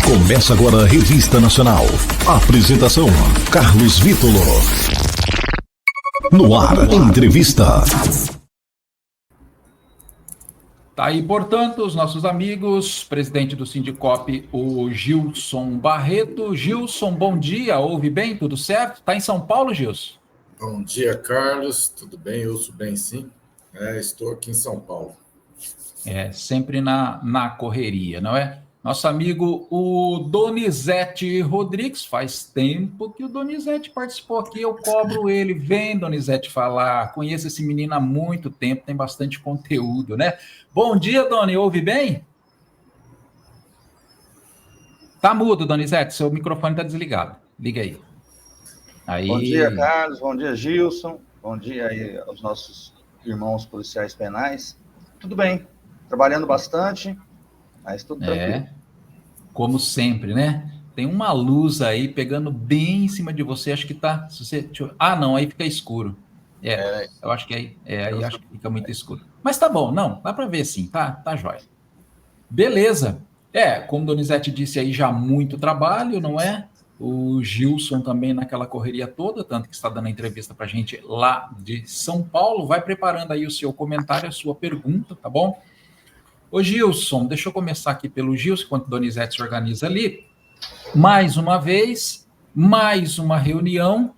Começa agora a Revista Nacional. Apresentação: Carlos Vítolo. No ar, entrevista. Tá aí, portanto, os nossos amigos, presidente do Sindicop, o Gilson Barreto. Gilson, bom dia, ouve bem, tudo certo? Tá em São Paulo, Gilson? Bom dia, Carlos, tudo bem? Ouço bem, sim. Estou aqui em São Paulo. Sempre na correria, não é? Nosso amigo, o Donizete Rodrigues, faz tempo que o Donizete participou aqui, eu cobro ele. Vem, Donizete, falar. Conheço esse menino há muito tempo, tem bastante conteúdo, né? Bom dia, Doni, ouve bem? Tá mudo, Donizete, seu microfone tá desligado. Liga aí. Bom dia, Carlos, bom dia, Gilson, bom dia aí aos nossos irmãos policiais penais. Tudo bem, trabalhando bastante, mas tudo tranquilo. Como sempre, né? Tem uma luz aí pegando bem em cima de você, acho que tá... não, aí fica escuro. Eu acho que aí acho que fica muito escuro. Mas tá bom, não, dá para ver sim, tá jóia. Beleza. Como o Donizete disse aí, já muito trabalho, não é? O Gilson também naquela correria toda, tanto que está dando a entrevista para a gente lá de São Paulo. Vai preparando aí o seu comentário, a sua pergunta, tá bom? Ô Gilson, deixa eu começar aqui pelo Gilson, enquanto o Donizete se organiza ali. Mais uma vez, mais uma reunião,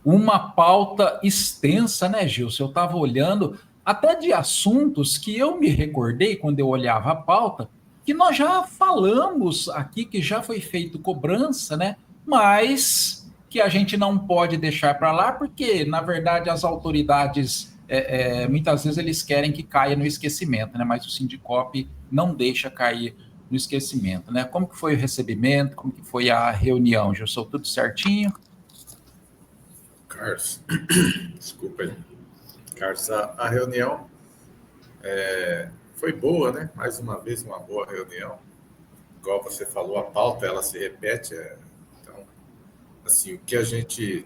uma pauta extensa, né, Gilson? Eu estava olhando até de assuntos que eu me recordei quando eu olhava a pauta, que nós já falamos aqui, que já foi feito cobrança, né? Mas que a gente não pode deixar para lá, porque, na verdade, as autoridades, muitas vezes, eles querem que caia no esquecimento, né? Mas o Sindicop não deixa cair no esquecimento, né? Como que foi o recebimento? Como que foi a reunião, Gilson? Tudo certinho? Carlos, desculpa aí. Carlos, a reunião foi boa, né? Mais uma vez, uma boa reunião. Igual você falou, a pauta, ela se repete. Então, assim, o que a gente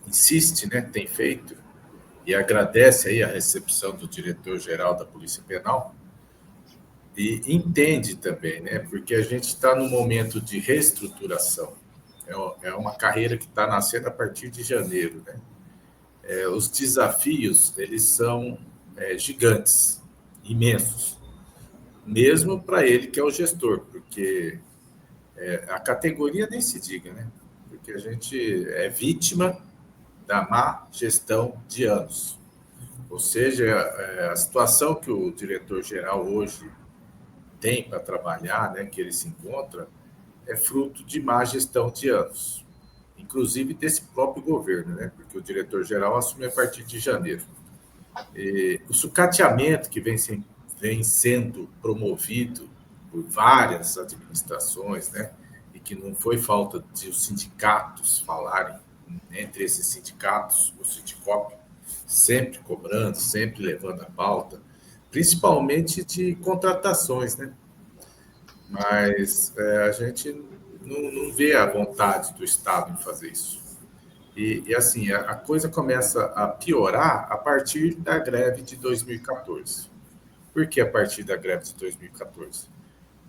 insiste, né, tem feito, e agradece aí a recepção do diretor-geral da Polícia Penal, e entende também, né? Porque a gente está num momento de reestruturação. É uma carreira que está nascendo a partir de janeiro, né? Os desafios, eles são gigantes, imensos, mesmo para ele que é o gestor, porque a categoria nem se diga, né? Porque a gente é vítima da má gestão de anos. Ou seja, a situação que o diretor-geral hoje tem para trabalhar, né, que ele se encontra, é fruto de má gestão de anos, inclusive desse próprio governo, né? Porque o diretor-geral assume a partir de janeiro. O sucateamento que vem sendo promovido por várias administrações, né? E que não foi falta de os sindicatos falarem, entre esses sindicatos, o Sindicop, sempre cobrando, sempre levando a pauta, principalmente de contratações, né? Mas a gente não vê a vontade do Estado em fazer isso. E assim, a coisa começa a piorar a partir da greve de 2014. Por que a partir da greve de 2014?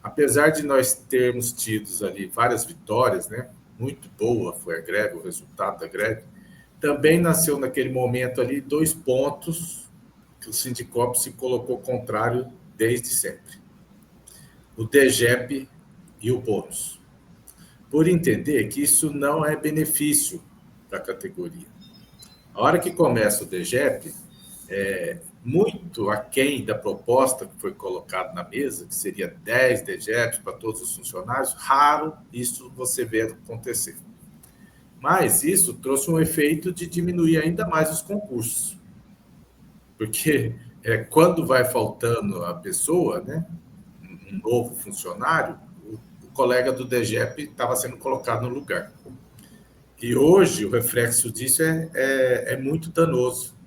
Apesar de nós termos tido ali várias vitórias, né? Muito boa foi a greve, o resultado da greve, também nasceu naquele momento ali 2 pontos que o Sindicop se colocou contrário desde sempre. O DGEP e o bônus. Por entender que isso não é benefício para a categoria. A hora que começa o DGEP, muito aquém da proposta que foi colocada na mesa, que seria 10 DGEPs para todos os funcionários, raro isso você vê acontecer. Mas isso trouxe um efeito de diminuir ainda mais os concursos. Porque quando vai faltando a pessoa, né, um novo funcionário, o colega do DGEP estava sendo colocado no lugar. E hoje o reflexo disso é muito danoso,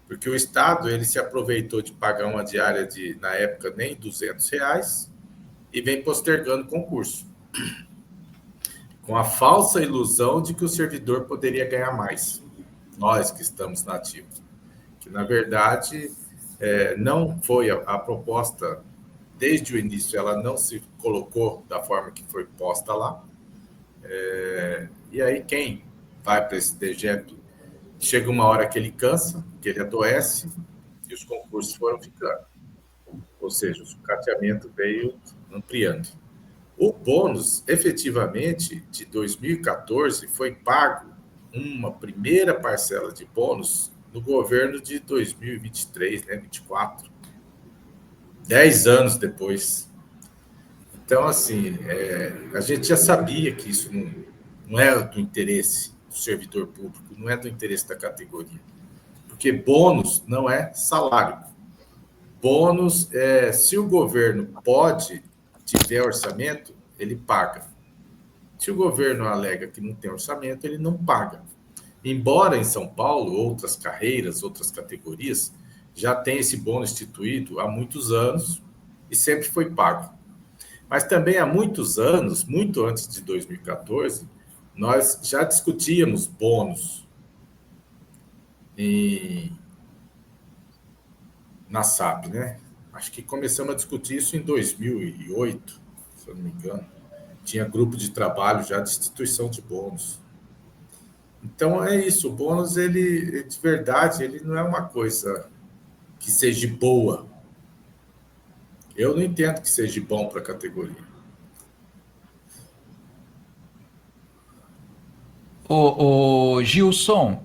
porque o Estado ele se aproveitou de pagar uma diária de, na época, nem R$200 e vem postergando concurso, com a falsa ilusão de que o servidor poderia ganhar mais, nós que estamos na ativa. Que, na verdade, não foi a proposta desde o início, ela não se colocou da forma que foi posta lá. E aí, quem vai para esse DGEP, chega uma hora que ele cansa, que ele adoece, e os concursos foram ficando. Ou seja, o sucateamento veio ampliando. O bônus, efetivamente, de 2014, foi pago uma primeira parcela de bônus no governo de 2023, né, 24, 10 anos depois. Então, assim, a gente já sabia que isso não é do interesse do servidor público, não é do interesse da categoria. Porque bônus não é salário. Bônus se o governo tiver orçamento, ele paga. Se o governo alega que não tem orçamento, ele não paga. Embora em São Paulo, outras carreiras, outras categorias, já tem esse bônus instituído há muitos anos e sempre foi pago. Mas também há muitos anos, muito antes de 2014, nós já discutíamos bônus na SAP, né? Acho que começamos a discutir isso em 2008, se eu não me engano. Tinha grupo de trabalho já de instituição de bônus. Então, é isso. O bônus, ele, de verdade, ele não é uma coisa que seja boa. Eu não entendo que seja bom para a categoria. Ô, Gilson,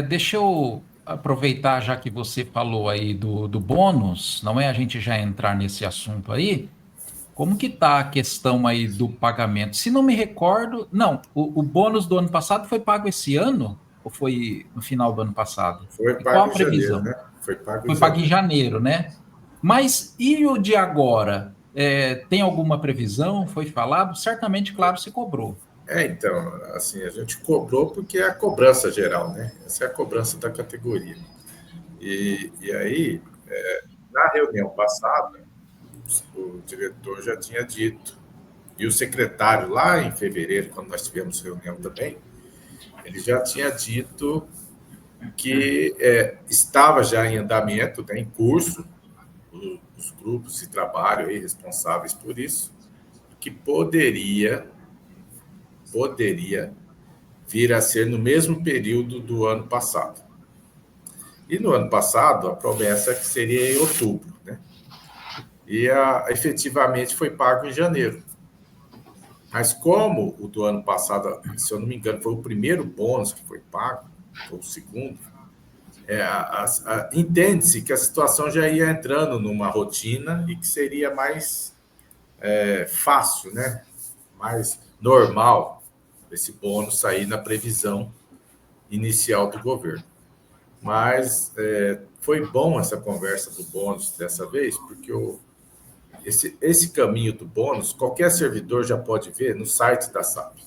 deixa eu aproveitar, já que você falou aí do bônus, não é a gente já entrar nesse assunto aí? Como que tá a questão aí do pagamento? Se não me recordo, não, o bônus do ano passado foi pago esse ano? Ou foi no final do ano passado? Foi E qual a pago em janeiro, previsão? né? Foi Foi pago em janeiro, né? Mas e o de agora? Tem alguma previsão? Foi falado? Certamente, claro, se cobrou. Então, assim, a gente cobrou porque é a cobrança geral, né? Essa é a cobrança da categoria. E aí, na reunião passada, o diretor já tinha dito, e o secretário, lá em fevereiro, quando nós tivemos reunião também, ele já tinha dito que estava já em andamento, né, em curso, os grupos de trabalho aí responsáveis por isso, que poderia vir a ser no mesmo período do ano passado. E no ano passado, a promessa é que seria em outubro, né? E efetivamente foi pago em janeiro. Mas como o do ano passado, se eu não me engano, foi o primeiro bônus que foi pago, ou o segundo, entende-se que a situação já ia entrando numa rotina e que seria mais fácil, né? Mais normal esse bônus sair na previsão inicial do governo. Mas foi bom essa conversa do bônus dessa vez, porque esse caminho do bônus, qualquer servidor já pode ver no site da SAP.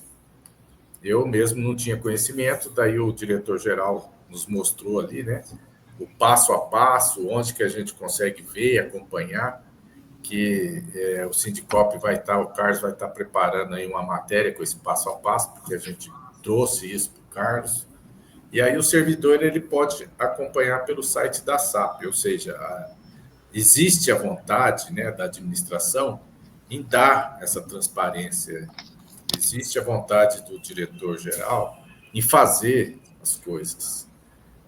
Eu mesmo não tinha conhecimento, daí o diretor-geral nos mostrou ali, né, o passo a passo, onde que a gente consegue ver, acompanhar, que o Sindicop o Carlos vai estar preparando aí uma matéria com esse passo a passo, porque a gente trouxe isso para o Carlos. E aí o servidor ele pode acompanhar pelo site da SAP, ou seja, existe a vontade, né, da administração em dar essa transparência, existe a vontade do diretor-geral em fazer as coisas,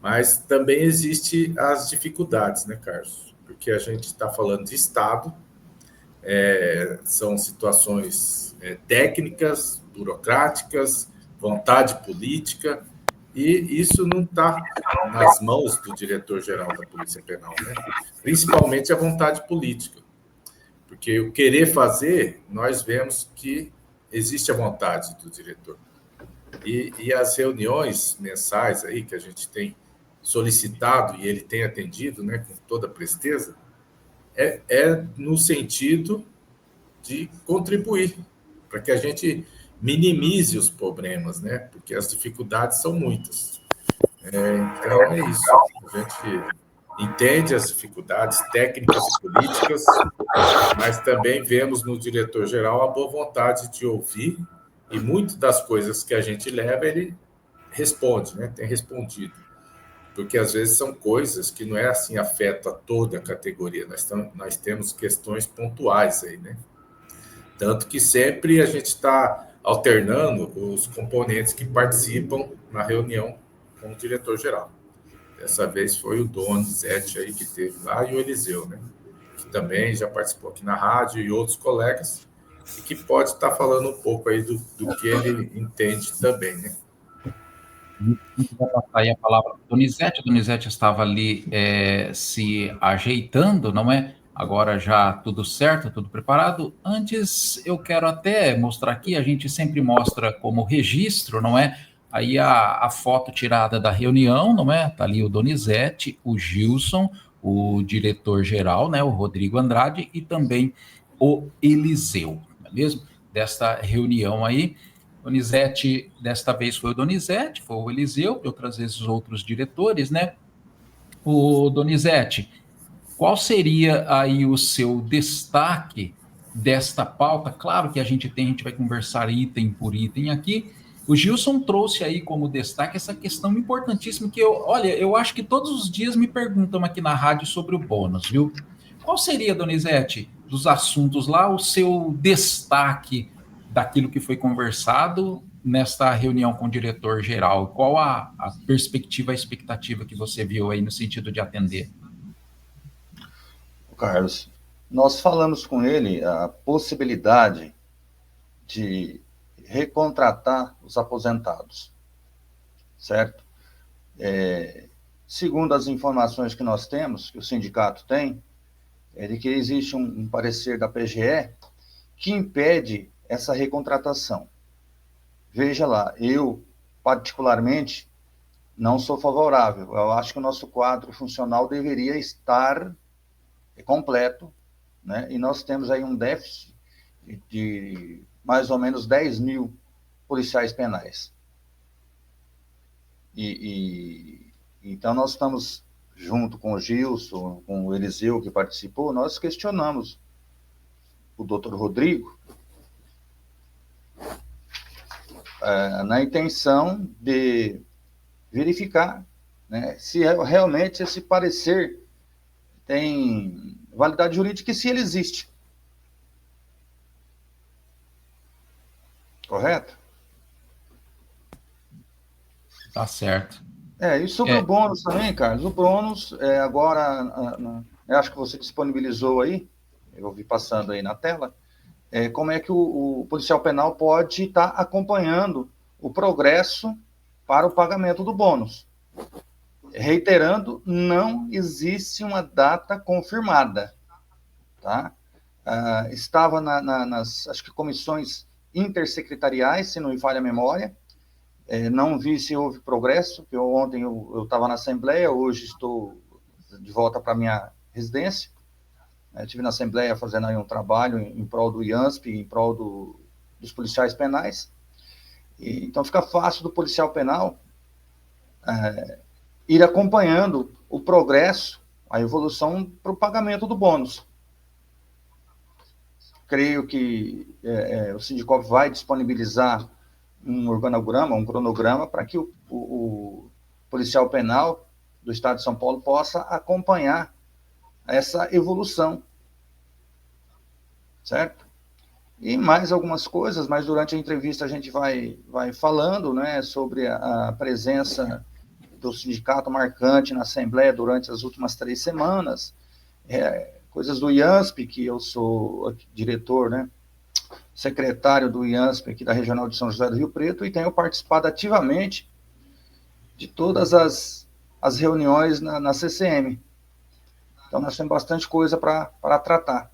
mas também existe as dificuldades, né, Carlos? Porque a gente está falando de Estado, são situações técnicas, burocráticas, vontade política, e isso não está nas mãos do diretor-geral da Polícia Penal, né? Principalmente a vontade política. Porque o querer fazer, nós vemos que existe a vontade do diretor. E as reuniões mensais aí que a gente tem solicitado e ele tem atendido, né, com toda presteza, no sentido de contribuir para que a gente minimize os problemas, né? Porque as dificuldades são muitas. Então, é isso. A gente entende as dificuldades técnicas e políticas, mas também vemos no diretor-geral a boa vontade de ouvir, e muitas das coisas que a gente leva, ele responde, né? Tem respondido. porque às vezes são coisas que não é assim, afeta toda a categoria, nós temos questões pontuais aí, né? Tanto que sempre a gente está alternando os componentes que participam na reunião com o diretor-geral. Dessa vez foi o Donizete aí que teve lá e o Eliseu, né? Que também já participou aqui na rádio e outros colegas, e que pode estar falando um pouco aí do que ele entende também, né? Vai passar aí a palavra para o Donizete. O Donizete estava ali se ajeitando, não é? Agora já tudo certo, tudo preparado. Antes, eu quero até mostrar aqui, a gente sempre mostra como registro, não é? Aí a foto tirada da reunião, não é? Tá ali o Donizete, o Gilson, o diretor-geral, né? O Rodrigo Andrade e também o Eliseu, não é mesmo? Desta reunião aí. Donizete, desta vez foi o Donizete, foi o Eliseu, e outras vezes outros diretores, né? O Donizete, qual seria aí o seu destaque desta pauta? Claro que a gente vai conversar item por item aqui. O Gilson trouxe aí como destaque essa questão importantíssima que eu acho que todos os dias me perguntam aqui na rádio sobre o bônus, viu? Qual seria, Donizete, dos assuntos lá, o seu destaque daquilo que foi conversado nesta reunião com o diretor-geral? Qual a perspectiva, a expectativa que você viu aí no sentido de atender? Carlos, nós falamos com ele a possibilidade de recontratar os aposentados, certo? Segundo as informações que nós temos, que o sindicato tem, é de que existe um parecer da PGE que impede essa recontratação. Veja lá, eu, particularmente, não sou favorável. Eu acho que o nosso quadro funcional deveria estar completo, né? E nós temos aí um déficit de mais ou menos 10 mil policiais penais. Então, nós estamos, junto com o Gilson, com o Eliseu, que participou, nós questionamos o doutor Rodrigo na intenção de verificar, né, se realmente esse parecer tem validade jurídica e se ele existe. Correto? Tá certo. E sobre o bônus também, Carlos, o bônus, agora, eu acho que você disponibilizou aí, eu vi passando aí na tela, como é que o policial penal pode estar acompanhando o progresso para o pagamento do bônus. Reiterando, não existe uma data confirmada, tá? Estava nas, acho que, comissões intersecretariais, se não me falha a memória, não vi se houve progresso, porque ontem eu estava na Assembleia, hoje estou de volta para a minha residência. Estive na Assembleia fazendo aí um trabalho em prol do IANSP, em prol dos policiais penais. Então fica fácil do policial penal ir acompanhando o progresso, a evolução para o pagamento do bônus. Creio que o Sindicop vai disponibilizar um organograma, um cronograma, para que o policial penal do Estado de São Paulo possa acompanhar essa evolução, certo? E mais algumas coisas, mas durante a entrevista a gente vai falando, né, sobre a presença do sindicato marcante na Assembleia durante as últimas 3 semanas, coisas do IANSP, que eu sou diretor, né, secretário do IANSP aqui da Regional de São José do Rio Preto, e tenho participado ativamente de todas as reuniões na CCM. Então, nós temos bastante coisa para tratar.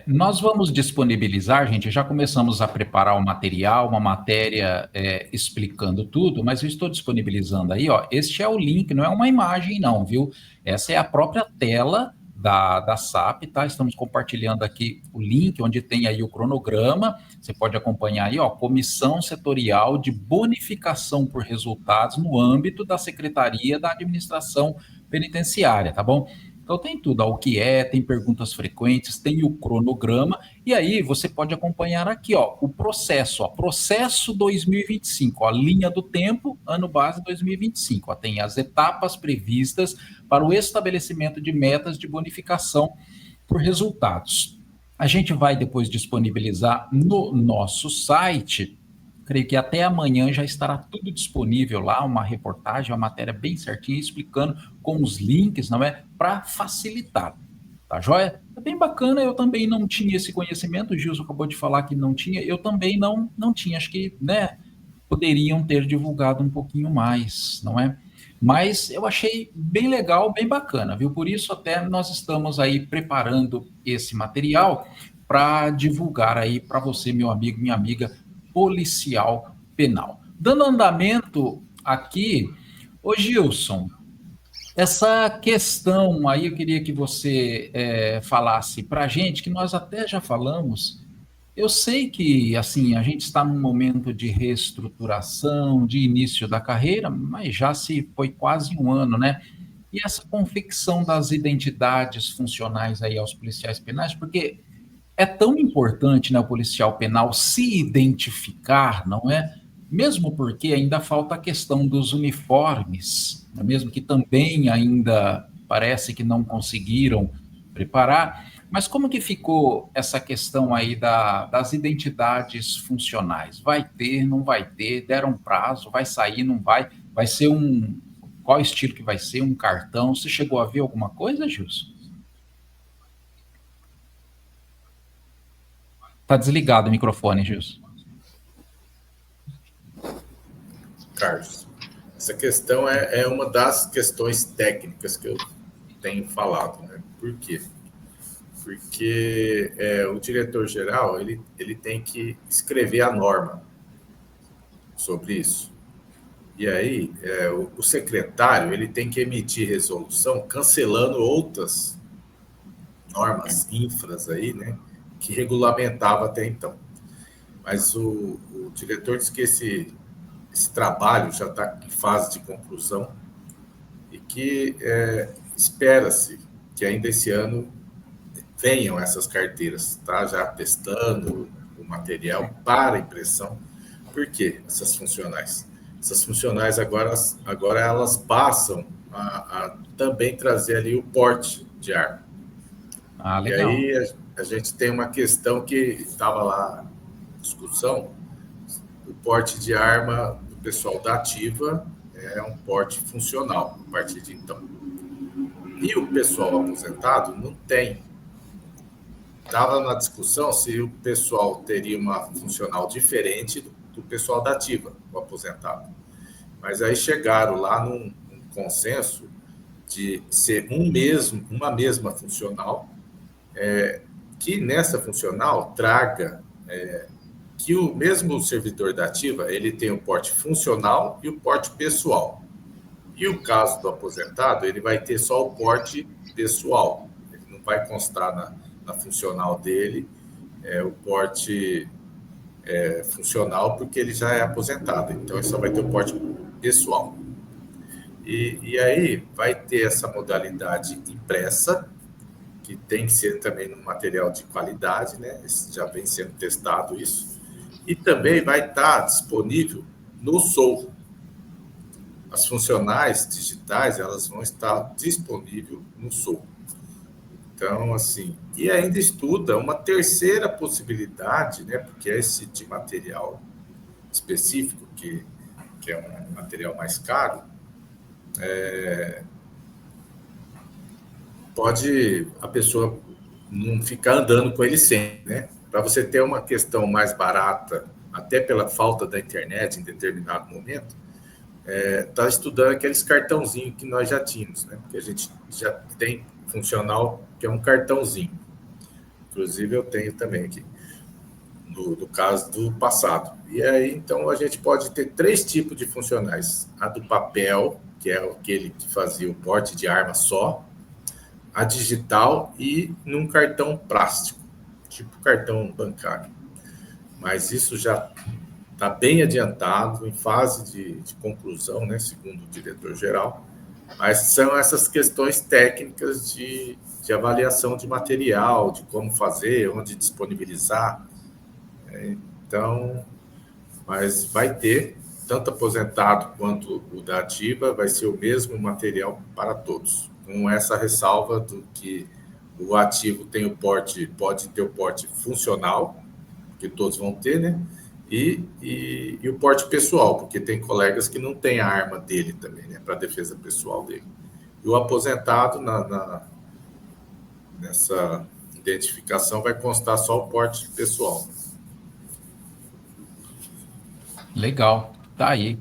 Nós vamos disponibilizar, gente, já começamos a preparar o material, uma matéria explicando tudo, mas eu estou disponibilizando aí, ó, este é o link, não é uma imagem não, viu? Essa é a própria tela da SAP, tá? Estamos compartilhando aqui o link, onde tem aí o cronograma, você pode acompanhar aí, ó, Comissão Setorial de Bonificação por Resultados no âmbito da Secretaria da Administração Penitenciária, tá bom? Então tem tudo, o que é, tem perguntas frequentes, tem o cronograma, e aí você pode acompanhar aqui, ó, o processo, ó, processo 2025, ó, a linha do tempo, ano base 2025, ó, tem as etapas previstas para o estabelecimento de metas de bonificação por resultados. A gente vai depois disponibilizar no nosso site. Creio que até amanhã já estará tudo disponível lá, uma reportagem, uma matéria bem certinha, explicando com os links, não é? Para facilitar, tá joia? É bem bacana, eu também não tinha esse conhecimento, o Gilson acabou de falar que não tinha, eu também não tinha, acho que, né, poderiam ter divulgado um pouquinho mais, não é? Mas eu achei bem legal, bem bacana, viu? Por isso até nós estamos aí preparando esse material para divulgar aí para você, meu amigo, minha amiga, policial penal. Dando andamento aqui, ô Gilson, essa questão aí eu queria que você falasse para a gente, que nós até já falamos. Eu sei que assim a gente está num momento de reestruturação, de início da carreira, mas já se foi quase um ano, né? E essa confecção das identidades funcionais aí aos policiais penais, porque é tão importante, né, o policial penal se identificar, não é? Mesmo porque ainda falta a questão dos uniformes, não é mesmo que também ainda parece que não conseguiram preparar. Mas como que ficou essa questão aí das identidades funcionais? Vai ter, não vai ter? Deram prazo? Vai sair, não vai? Vai ser um... Qual estilo que vai ser? Um cartão? Você chegou a ver alguma coisa, Gilson? Tá desligado o microfone, Gilson. Carlos, essa questão é uma das questões técnicas que eu tenho falado, né? Por quê? Porque o diretor-geral ele tem que escrever a norma sobre isso. E aí, o secretário ele tem que emitir resolução cancelando outras normas, infras aí, né? Que regulamentava até então. Mas o diretor disse que esse trabalho já está em fase de conclusão e que espera-se que ainda esse ano venham essas carteiras, tá? Já testando o material para impressão. Por quê? Essas funcionais. Essas funcionais agora elas passam a também trazer ali o porte de arma. Ah, legal. E aí a gente tem uma questão que estava lá em discussão, o porte de arma do pessoal da ativa é um porte funcional a partir de então. E o pessoal aposentado não tem. Estava na discussão se o pessoal teria uma funcional diferente do pessoal da ativa, o aposentado. Mas aí chegaram lá num consenso de ser uma mesma funcional, que nessa funcional traga que o mesmo servidor da ativa ele tem o porte funcional e o porte pessoal. E o caso do aposentado, ele vai ter só o porte pessoal. Ele não vai constar na funcional dele o porte funcional, porque ele já é aposentado. Então, ele só vai ter o porte pessoal. E aí vai ter essa modalidade impressa, que tem que ser também no material de qualidade, né? Já vem sendo testado isso. E também vai estar disponível no SOU. As funcionais digitais, elas vão estar disponíveis no SOU. Então, assim, e ainda estuda uma terceira possibilidade, né? Porque esse de material específico, que é um material mais caro, pode a pessoa não ficar andando com ele sempre, né? Para você ter uma questão mais barata, até pela falta da internet em determinado momento, está estudando aqueles cartãozinhos que nós já tínhamos, né? Porque a gente já tem funcional que é um cartãozinho. Inclusive eu tenho também aqui, do caso do passado. E aí, então, a gente pode ter 3 tipos de funcionais. A do papel, que é aquele que fazia o porte de arma só, a digital e num cartão plástico, tipo cartão bancário. Mas isso já está bem adiantado, em fase de conclusão, né, segundo o diretor-geral. Mas são essas questões técnicas de avaliação de material, de como fazer, onde disponibilizar. Então, mas vai ter, tanto aposentado quanto o da ativa, vai ser o mesmo material para todos, com essa ressalva do que o ativo tem o porte, pode ter o porte funcional, que todos vão ter, né? E o porte pessoal, porque tem colegas que não têm a arma dele também, né? Para a defesa pessoal dele. E o aposentado, nessa identificação, vai constar só o porte pessoal. Legal, tá aí.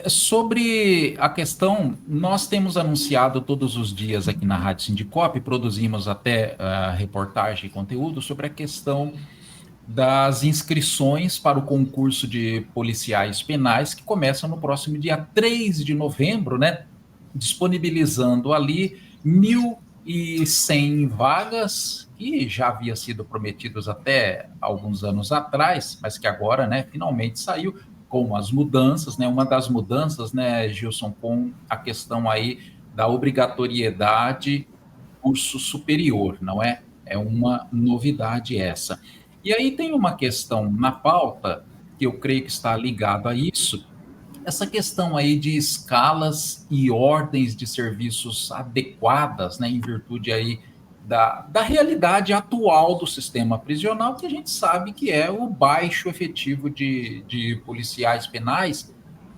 Sobre a questão, nós temos anunciado todos os dias aqui na Rádio Sindicop, produzimos até reportagem e conteúdo sobre a questão das inscrições para o concurso de policiais penais, que começa no próximo dia 3 de novembro, né? Disponibilizando ali 1.100 vagas, que já havia sido prometidos até alguns anos atrás, mas que agora, né, finalmente saiu com as mudanças, né? Uma das mudanças, né, Gilson, com a questão aí da obrigatoriedade do curso superior, não é? É uma novidade essa. E aí tem uma questão na pauta, que eu creio que está ligado a isso, essa questão aí de escalas e ordens de serviços adequadas, né, em virtude aí da realidade atual do sistema prisional, que a gente sabe que é o baixo efetivo de policiais penais,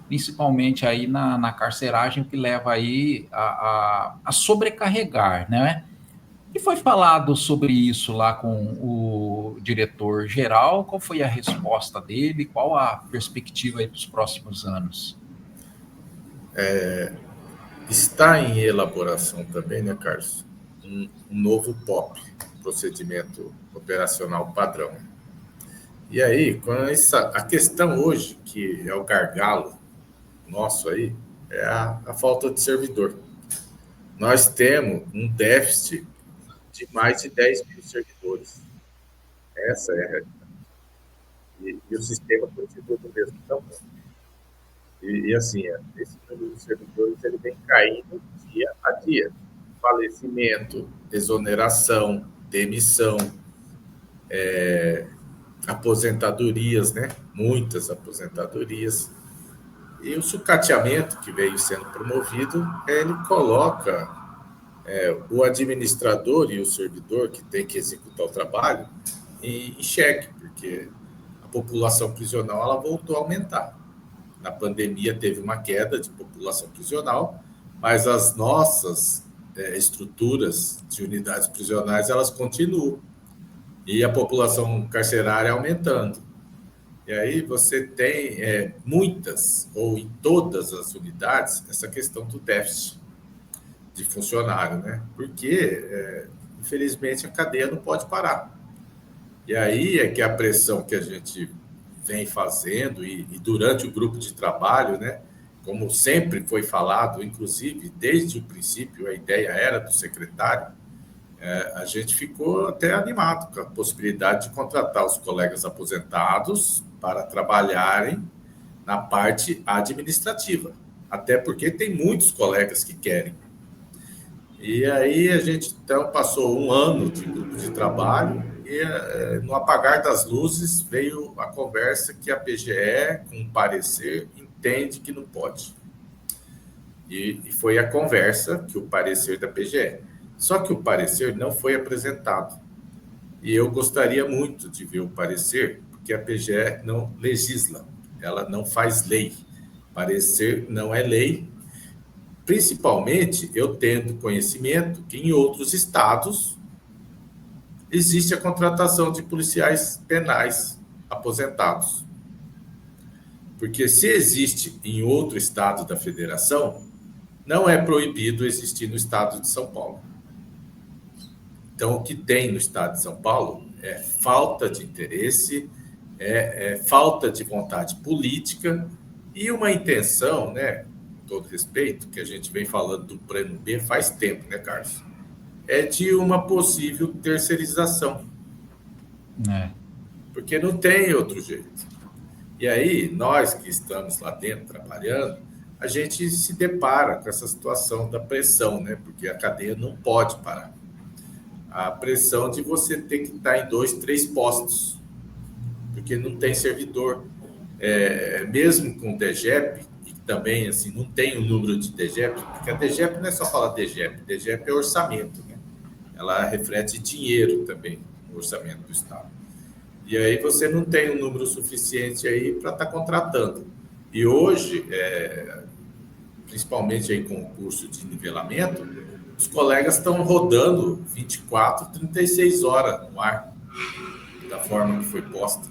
principalmente aí na carceragem, que leva aí a sobrecarregar, né? E foi falado sobre isso lá com o diretor-geral? Qual foi a resposta dele? Qual a perspectiva aí para os próximos anos? Está em elaboração também, né, Carlos? Um novo POP, Procedimento Operacional Padrão. E aí, a questão hoje, que é o gargalo nosso aí, é a falta de servidor. Nós temos um déficit de mais de 10 mil servidores. Essa é a realidade. E o sistema continua do mesmo tamanho. E assim, esse número de servidores ele vem caindo dia a dia. Falecimento, desoneração, demissão, aposentadorias, né? Muitas aposentadorias. E o sucateamento que veio sendo promovido, ele coloca o administrador e o servidor que tem que executar o trabalho em xeque, porque a população prisional ela voltou a aumentar. Na pandemia teve uma queda de população prisional, mas as nossas estruturas de unidades prisionais elas continuam e a população carcerária aumentando. E aí você tem muitas ou em todas as unidades essa questão do déficit de funcionário, né? Porque, infelizmente, a cadeia não pode parar. E aí é que a pressão que a gente vem fazendo e durante o grupo de trabalho, né? Como sempre foi falado, inclusive desde o princípio, a ideia era do secretário, a gente ficou até animado com a possibilidade de contratar os colegas aposentados para trabalharem na parte administrativa, até porque tem muitos colegas que querem. E aí a gente, então, passou um ano de grupo de trabalho e, no apagar das luzes, veio a conversa que a PGE, com um parecer, entende que não pode. E foi a conversa que o parecer da PGE. Só que o parecer não foi apresentado. E eu gostaria muito de ver o parecer, porque a PGE não legisla, ela não faz lei. Parecer não é lei, principalmente eu tendo conhecimento que em outros estados existe a contratação de policiais penais aposentados. Porque se existe em outro estado da federação, não é proibido existir no estado de São Paulo. Então, o que tem no estado de São Paulo é falta de interesse, falta de vontade política e uma intenção, né, com todo respeito, que a gente vem falando do plano B faz tempo, né, Carlos? É de uma possível terceirização. Porque não tem outro jeito. E aí, nós que estamos lá dentro trabalhando, a gente se depara com essa situação da pressão, né? Porque a cadeia não pode parar. A pressão de você ter que estar em 2, 3 postos, porque não tem servidor. Mesmo com o DGEP, e também assim, não tem o número de DGEP, porque a DGEP não é só falar DGEP, DGEP é orçamento, né? Ela reflete dinheiro também no orçamento do Estado. E aí você não tem um número suficiente aí para estar contratando. E hoje, principalmente aí com o curso de nivelamento, os colegas estão rodando 24, 36 horas no ar, da forma que foi posta.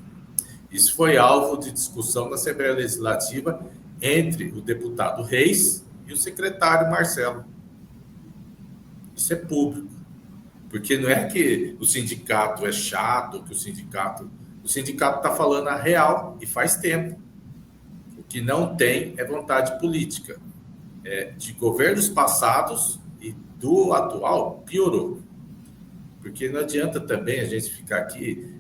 Isso foi alvo de discussão na Assembleia Legislativa entre o deputado Reis e o secretário Marcelo. Isso é público. Porque não é que o sindicato é chato, que o sindicato está falando a real e faz tempo. O que não tem é vontade política. De governos passados e do atual, piorou. Porque não adianta também a gente ficar aqui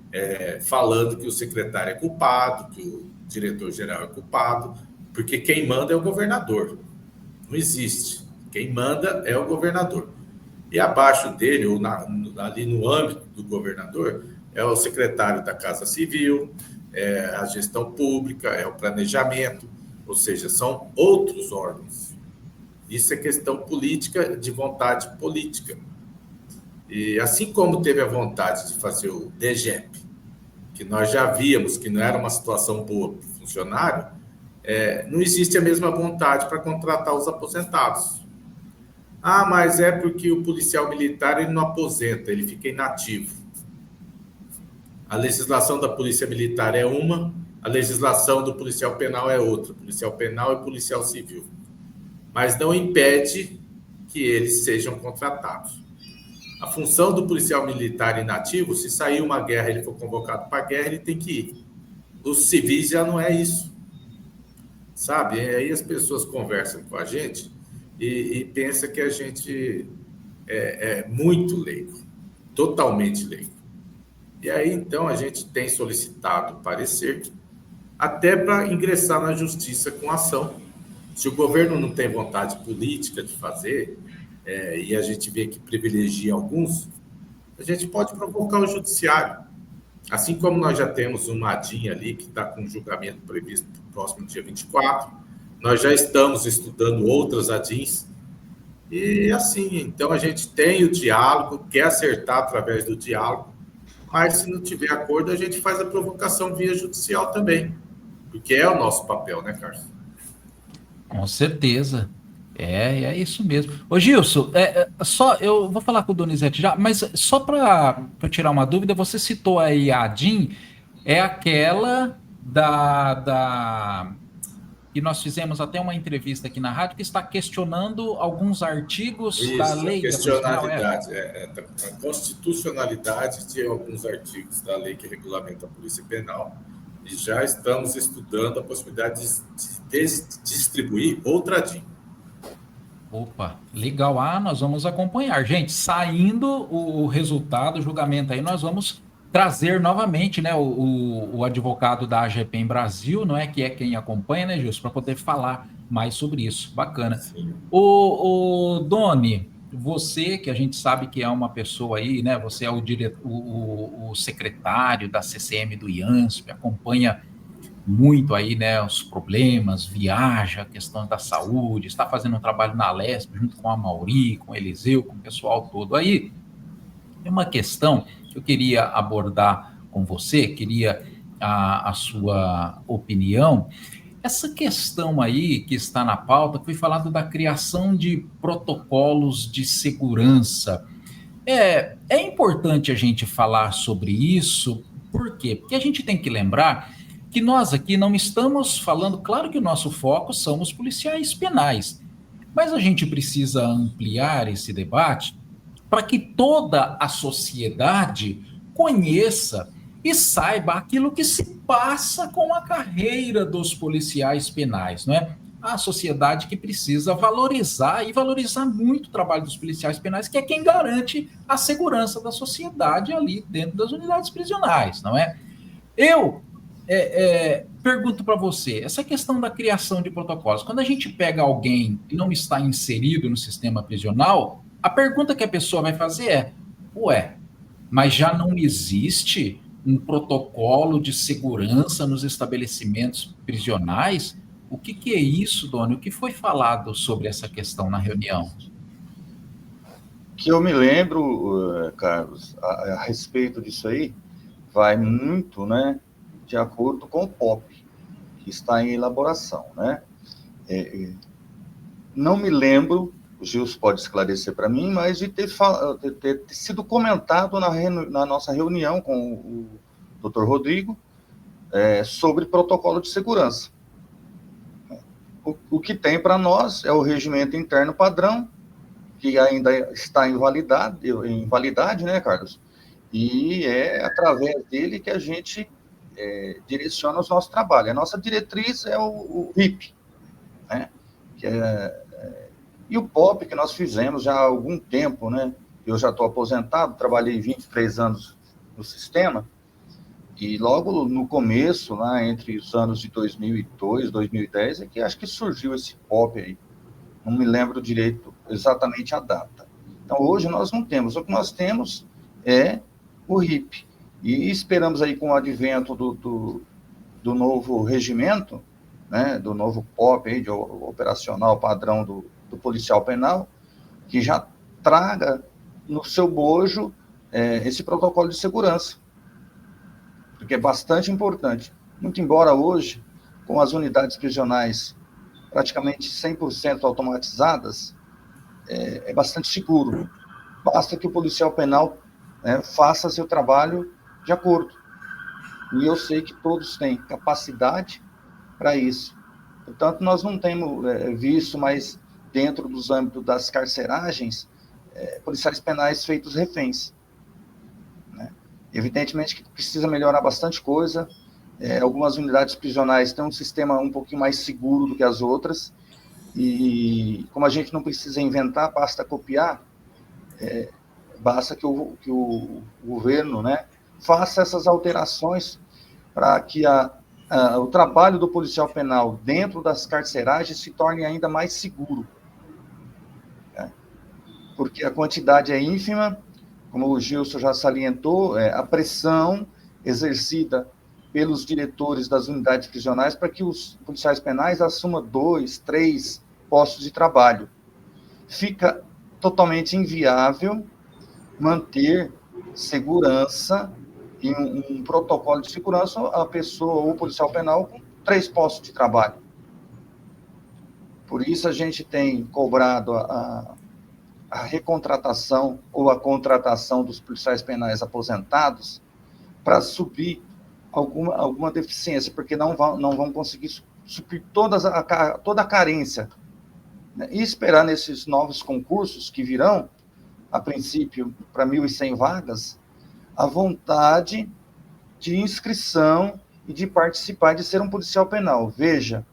falando que o secretário é culpado, que o diretor-geral é culpado, porque quem manda é o governador. Não existe. Quem manda é o governador. E abaixo dele, ou ali no âmbito do governador, é o secretário da Casa Civil, é a gestão pública, é o planejamento, ou seja, são outros órgãos. Isso é questão política, de vontade política. E assim como teve a vontade de fazer o DGEP, que nós já víamos que não era uma situação boa para o funcionário, não existe a mesma vontade para contratar os aposentados. Ah, mas é porque o policial militar ele não aposenta, ele fica inativo. A legislação da polícia militar é uma, a legislação do policial penal é outra, policial penal e policial civil. Mas não impede que eles sejam contratados. A função do policial militar inativo, se sair uma guerra, ele for convocado para a guerra, ele tem que ir. Os civis já não é isso. Sabe? E aí as pessoas conversam com a gente e pensam que a gente é muito leigo, totalmente leigo. E aí, então, a gente tem solicitado parecer até para ingressar na justiça com ação. Se o governo não tem vontade política de fazer, e a gente vê que privilegia alguns, a gente pode provocar o judiciário. Assim como nós já temos uma ADIM ali, que está com julgamento previsto para o próximo dia 24, nós já estamos estudando outras ADIMs, e assim, então a gente tem o diálogo, quer acertar através do diálogo, mas se não tiver acordo, a gente faz a provocação via judicial também, porque é o nosso papel, né, Carlos? Com certeza. É isso mesmo. Ô, Gilson, eu vou falar com o Donizete já, mas só para tirar uma dúvida, você citou aí a ADIM, é aquela que nós fizemos até uma entrevista aqui na rádio, que está questionando alguns artigos da lei. Questionalidade, a constitucionalidade de alguns artigos da lei que regulamenta a Polícia Penal, e já estamos estudando a possibilidade de distribuir outra ADIM. Opa, legal. Nós vamos acompanhar. Gente, saindo o resultado, o julgamento aí, nós vamos trazer novamente, né, o advogado da AGPEM Brasil, não é, que é quem acompanha, né, Gilson, para poder falar mais sobre isso. Bacana. Sim. O Doni, você, que a gente sabe que é uma pessoa aí, né, você é o secretário da CCM do IANSP, acompanha muito aí, né, os problemas, viaja, a questão da saúde, está fazendo um trabalho na Lesp, junto com a Mauri, com o Eliseu, com o pessoal todo aí. Tem uma questão que eu queria abordar com você, queria a sua opinião. Essa questão aí que está na pauta, foi falado da criação de protocolos de segurança. É importante a gente falar sobre isso, por quê? Porque a gente tem que lembrar que nós aqui não estamos falando, claro que o nosso foco são os policiais penais, mas a gente precisa ampliar esse debate para que toda a sociedade conheça e saiba aquilo que se passa com a carreira dos policiais penais, não é? A sociedade que precisa valorizar e valorizar muito o trabalho dos policiais penais, que é quem garante a segurança da sociedade ali dentro das unidades prisionais, não é? Eu pergunto para você, essa questão da criação de protocolos, quando a gente pega alguém que não está inserido no sistema prisional, a pergunta que a pessoa vai fazer é, ué, mas já não existe um protocolo de segurança nos estabelecimentos prisionais? O que é isso, Doni? O que foi falado sobre essa questão na reunião? Que eu me lembro, Carlos, a respeito disso aí, vai muito, né, de acordo com o POP, que está em elaboração, né? Não me lembro, o Gilson pode esclarecer para mim, mas de ter sido comentado na nossa reunião com o Dr. Rodrigo sobre protocolo de segurança. O que tem para nós é o regimento interno padrão, que ainda está em validade, né, Carlos? E é através dele que a gente direciona os nossos trabalhos. A nossa diretriz é o RIP, né? E o POP que nós fizemos já há algum tempo, né? Eu já estou aposentado, trabalhei 23 anos no sistema, e logo no começo, lá entre os anos de 2002, 2010, é que acho que surgiu esse POP aí. Não me lembro direito exatamente a data. Então, hoje nós não temos. O que nós temos é o RIP. E esperamos aí com o advento do novo regimento, né, do novo POP, aí, de operacional padrão do policial penal, que já traga no seu bojo esse protocolo de segurança, porque é bastante importante. Muito embora hoje, com as unidades prisionais praticamente 100% automatizadas, é bastante seguro. Basta que o policial penal faça seu trabalho de acordo. E eu sei que todos têm capacidade para isso. Portanto, nós não temos visto mais, dentro dos âmbitos das carceragens, policiais penais feitos reféns. Né? Evidentemente que precisa melhorar bastante coisa. Algumas unidades prisionais têm um sistema um pouquinho mais seguro do que as outras, e como a gente não precisa inventar, basta copiar, basta que o governo, né, faça essas alterações para que o trabalho do policial penal dentro das carceragens se torne ainda mais seguro. Né? Porque a quantidade é ínfima, como o Gilson já salientou, a pressão exercida pelos diretores das unidades prisionais para que os policiais penais assumam 2, 3 postos de trabalho. Fica totalmente inviável manter segurança em um protocolo de segurança a pessoa ou o policial penal com 3 postos de trabalho. Por isso a gente tem cobrado a recontratação ou a contratação dos policiais penais aposentados para suprir alguma deficiência, porque não vão conseguir suprir toda a carência. Né? E esperar nesses novos concursos que virão, a princípio, para 1.100 vagas, a vontade de inscrição e de participar, de ser um policial penal. Veja,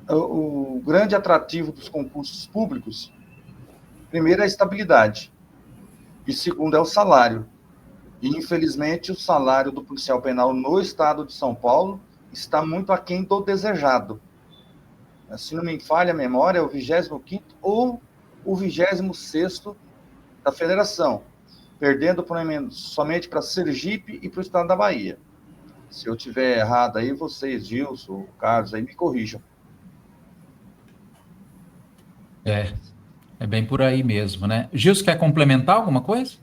o grande atrativo dos concursos públicos, primeiro é a estabilidade, e segundo é o salário. E, infelizmente, o salário do policial penal no estado de São Paulo está muito aquém do desejado. Se não me falha a memória, é o 25º ou o 26º da federação, perdendo somente para Sergipe e para o estado da Bahia. Se eu tiver errado aí, vocês, Gilson, Carlos, aí me corrijam. É bem por aí mesmo, né? Gilson, quer complementar alguma coisa?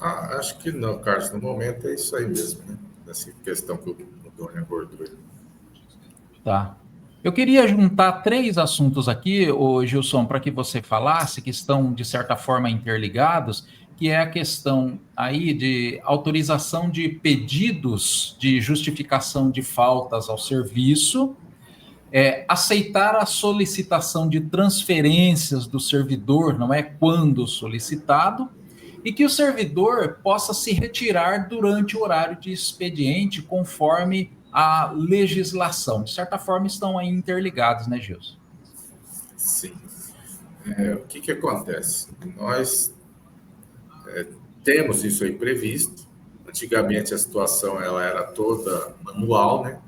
Acho que não, Carlos. No momento é isso aí mesmo, né? Essa questão que o Doni abordou. Tá. Eu queria juntar 3 assuntos aqui, ô Gilson, para que você falasse, que estão, de certa forma, interligados, que é a questão aí de autorização de pedidos de justificação de faltas ao serviço, aceitar a solicitação de transferências do servidor, não é quando solicitado, e que o servidor possa se retirar durante o horário de expediente, conforme a legislação. De certa forma, estão aí interligados, né, Gilson? Sim. O que acontece? Nós temos isso aí previsto, Antigamente a situação ela era toda manual, né?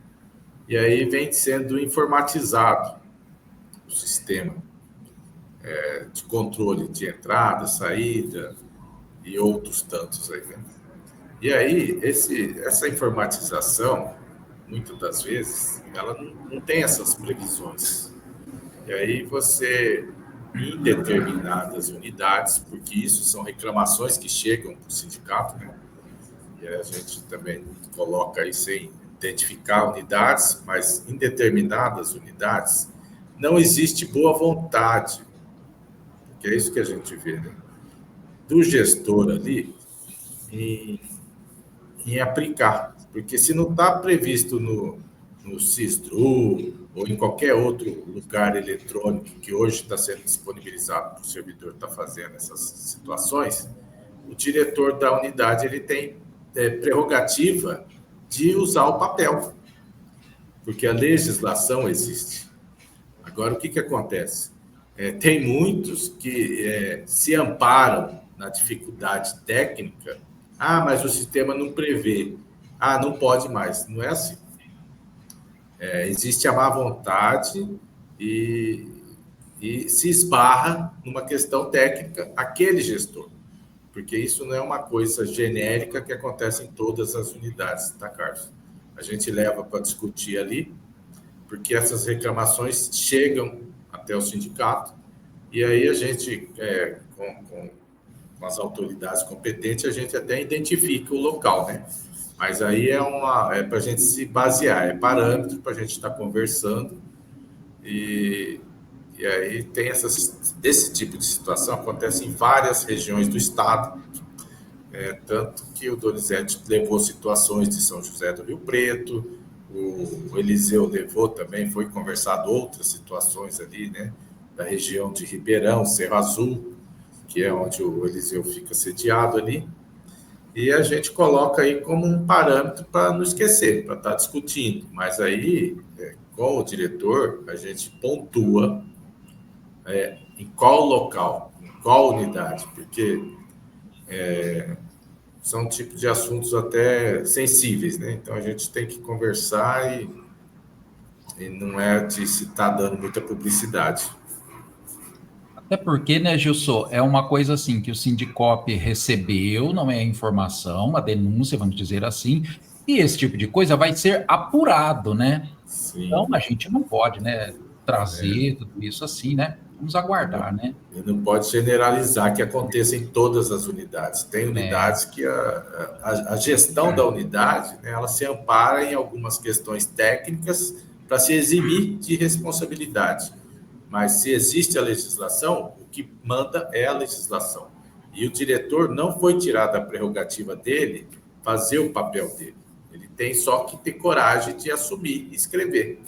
E aí vem sendo informatizado o sistema de controle de entrada, saída e outros tantos aí, né? E aí essa informatização, muitas das vezes, ela não tem essas previsões. E aí você, em determinadas unidades, porque isso são reclamações que chegam para o sindicato, né? E a gente também coloca aí sem identificar unidades, mas em determinadas unidades não existe boa vontade, que é isso que a gente vê, né? Do gestor ali em aplicar, porque se não está previsto no SISDRU ou em qualquer outro lugar eletrônico que hoje está sendo disponibilizado para o servidor estar fazendo essas situações, o diretor da unidade ele tem prerrogativa de usar o papel, porque a legislação existe. Agora, o que acontece? Tem muitos que se amparam na dificuldade técnica. Ah, mas o sistema não prevê. Ah, não pode mais. Não é assim. Existe a má vontade e se esbarra numa questão técnica aquele gestor, porque isso não é uma coisa genérica que acontece em todas as unidades, tá, Carlos? A gente leva para discutir ali, porque essas reclamações chegam até o sindicato, e aí a gente, com as autoridades competentes, a gente até identifica o local, né? Mas aí é para a gente se basear, é parâmetro para a gente estar conversando, e aí tem esse tipo de situação, acontece em várias regiões do estado, tanto que o Donizete levou situações de São José do Rio Preto, o Eliseu levou também, foi conversado outras situações ali, né, da região de Ribeirão, Cerro Azul, que é onde o Eliseu fica sediado ali, e a gente coloca aí como um parâmetro para não esquecer, para estar discutindo, mas aí, com o diretor, a gente pontua em qual local, em qual unidade, porque são tipos de assuntos até sensíveis, né? Então a gente tem que conversar e não é de se estar dando muita publicidade. Até porque, né, Gilson, é uma coisa assim que o Sindicop recebeu, não é informação, uma denúncia, vamos dizer assim, e esse tipo de coisa vai ser apurado, né? Sim. Então a gente não pode, né, trazer tudo isso assim, né? Vamos aguardar, né? E não pode generalizar que aconteça em todas as unidades. Tem unidades que a gestão da unidade, né, ela se ampara em algumas questões técnicas para se eximir de responsabilidade. Mas se existe a legislação, o que manda é a legislação. E o diretor não foi tirado a prerrogativa dele fazer o papel dele. Ele tem só que ter coragem de assumir e escrever.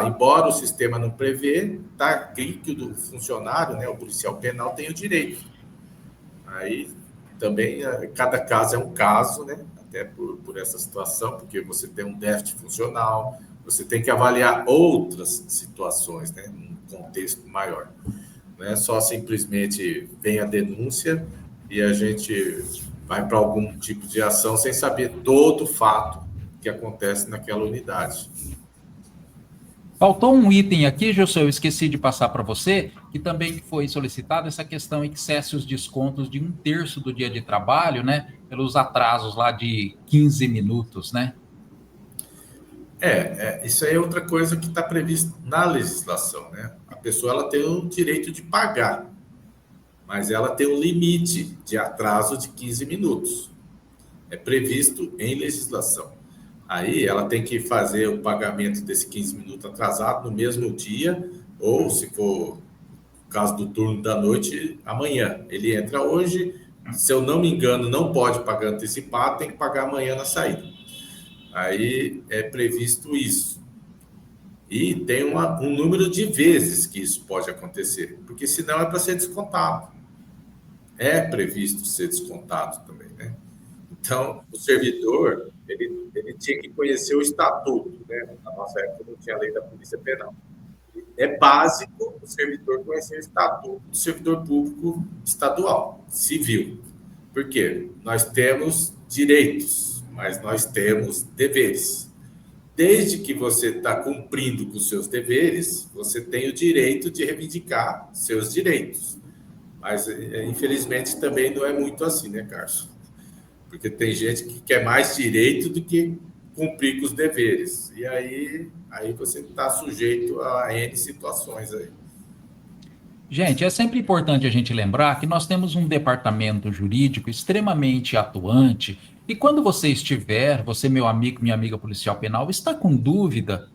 Embora o sistema não prevê, está que o funcionário, né, o policial penal, tem o direito. Aí também cada caso é um caso, né, até por essa situação, porque você tem um déficit funcional, você tem que avaliar outras situações, né, num contexto maior. Não é só simplesmente vem a denúncia e a gente vai para algum tipo de ação sem saber todo o fato que acontece naquela unidade. Faltou um item aqui, Gilson, eu esqueci de passar para você, que também foi solicitado essa questão em que cesse os descontos de 1/3 do dia de trabalho, né, pelos atrasos lá de 15 minutos, né? Isso aí é outra coisa que está prevista na legislação, né? A pessoa ela tem o direito de pagar, mas ela tem um limite de atraso de 15 minutos. É previsto em legislação. Aí ela tem que fazer o pagamento desse 15 minutos atrasado no mesmo dia, ou se for o caso do turno da noite, amanhã. Ele entra hoje, se eu não me engano, não pode pagar antecipado, tem que pagar amanhã na saída. Aí é previsto isso. E tem um número de vezes que isso pode acontecer, porque senão é para ser descontado. É previsto ser descontado também, né? Então, o servidor, ele tinha que conhecer o estatuto, né? Na nossa época não tinha a lei da Polícia Penal. É básico o servidor conhecer o estatuto do servidor público estadual, civil. Por quê? Nós temos direitos, mas nós temos deveres. Desde que você está cumprindo com os seus deveres, você tem o direito de reivindicar seus direitos. Mas, infelizmente, também não é muito assim, né, Carlos? Porque tem gente que quer mais direito do que cumprir com os deveres. E aí você está sujeito a N situações aí. Gente, é sempre importante a gente lembrar que nós temos um departamento jurídico extremamente atuante, e quando você estiver, você, meu amigo, minha amiga policial penal, está com dúvida,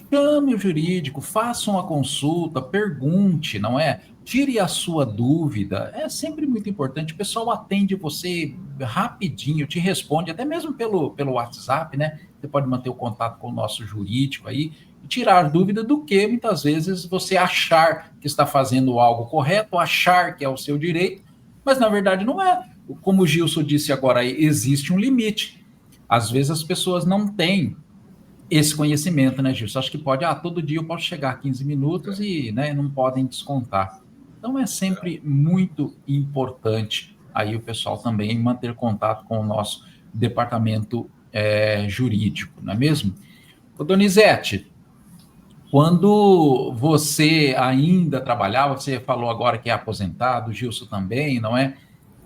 chame o jurídico, faça uma consulta, pergunte, não é? Tire a sua dúvida, é sempre muito importante, o pessoal atende você rapidinho, te responde, até mesmo pelo WhatsApp, né? Você pode manter o contato com o nosso jurídico aí, tirar dúvida do que muitas vezes você achar que está fazendo algo correto, achar que é o seu direito, mas na verdade não é. Como o Gilson disse agora, existe um limite. Às vezes as pessoas não têm esse conhecimento, né, Gilson? Acho que pode, todo dia eu posso chegar a 15 minutos e, né, não podem descontar. Então é sempre muito importante aí o pessoal também manter contato com o nosso departamento jurídico, não é mesmo? Ô, Donizete, quando você ainda trabalhava, você falou agora que é aposentado, o Gilson também, não é?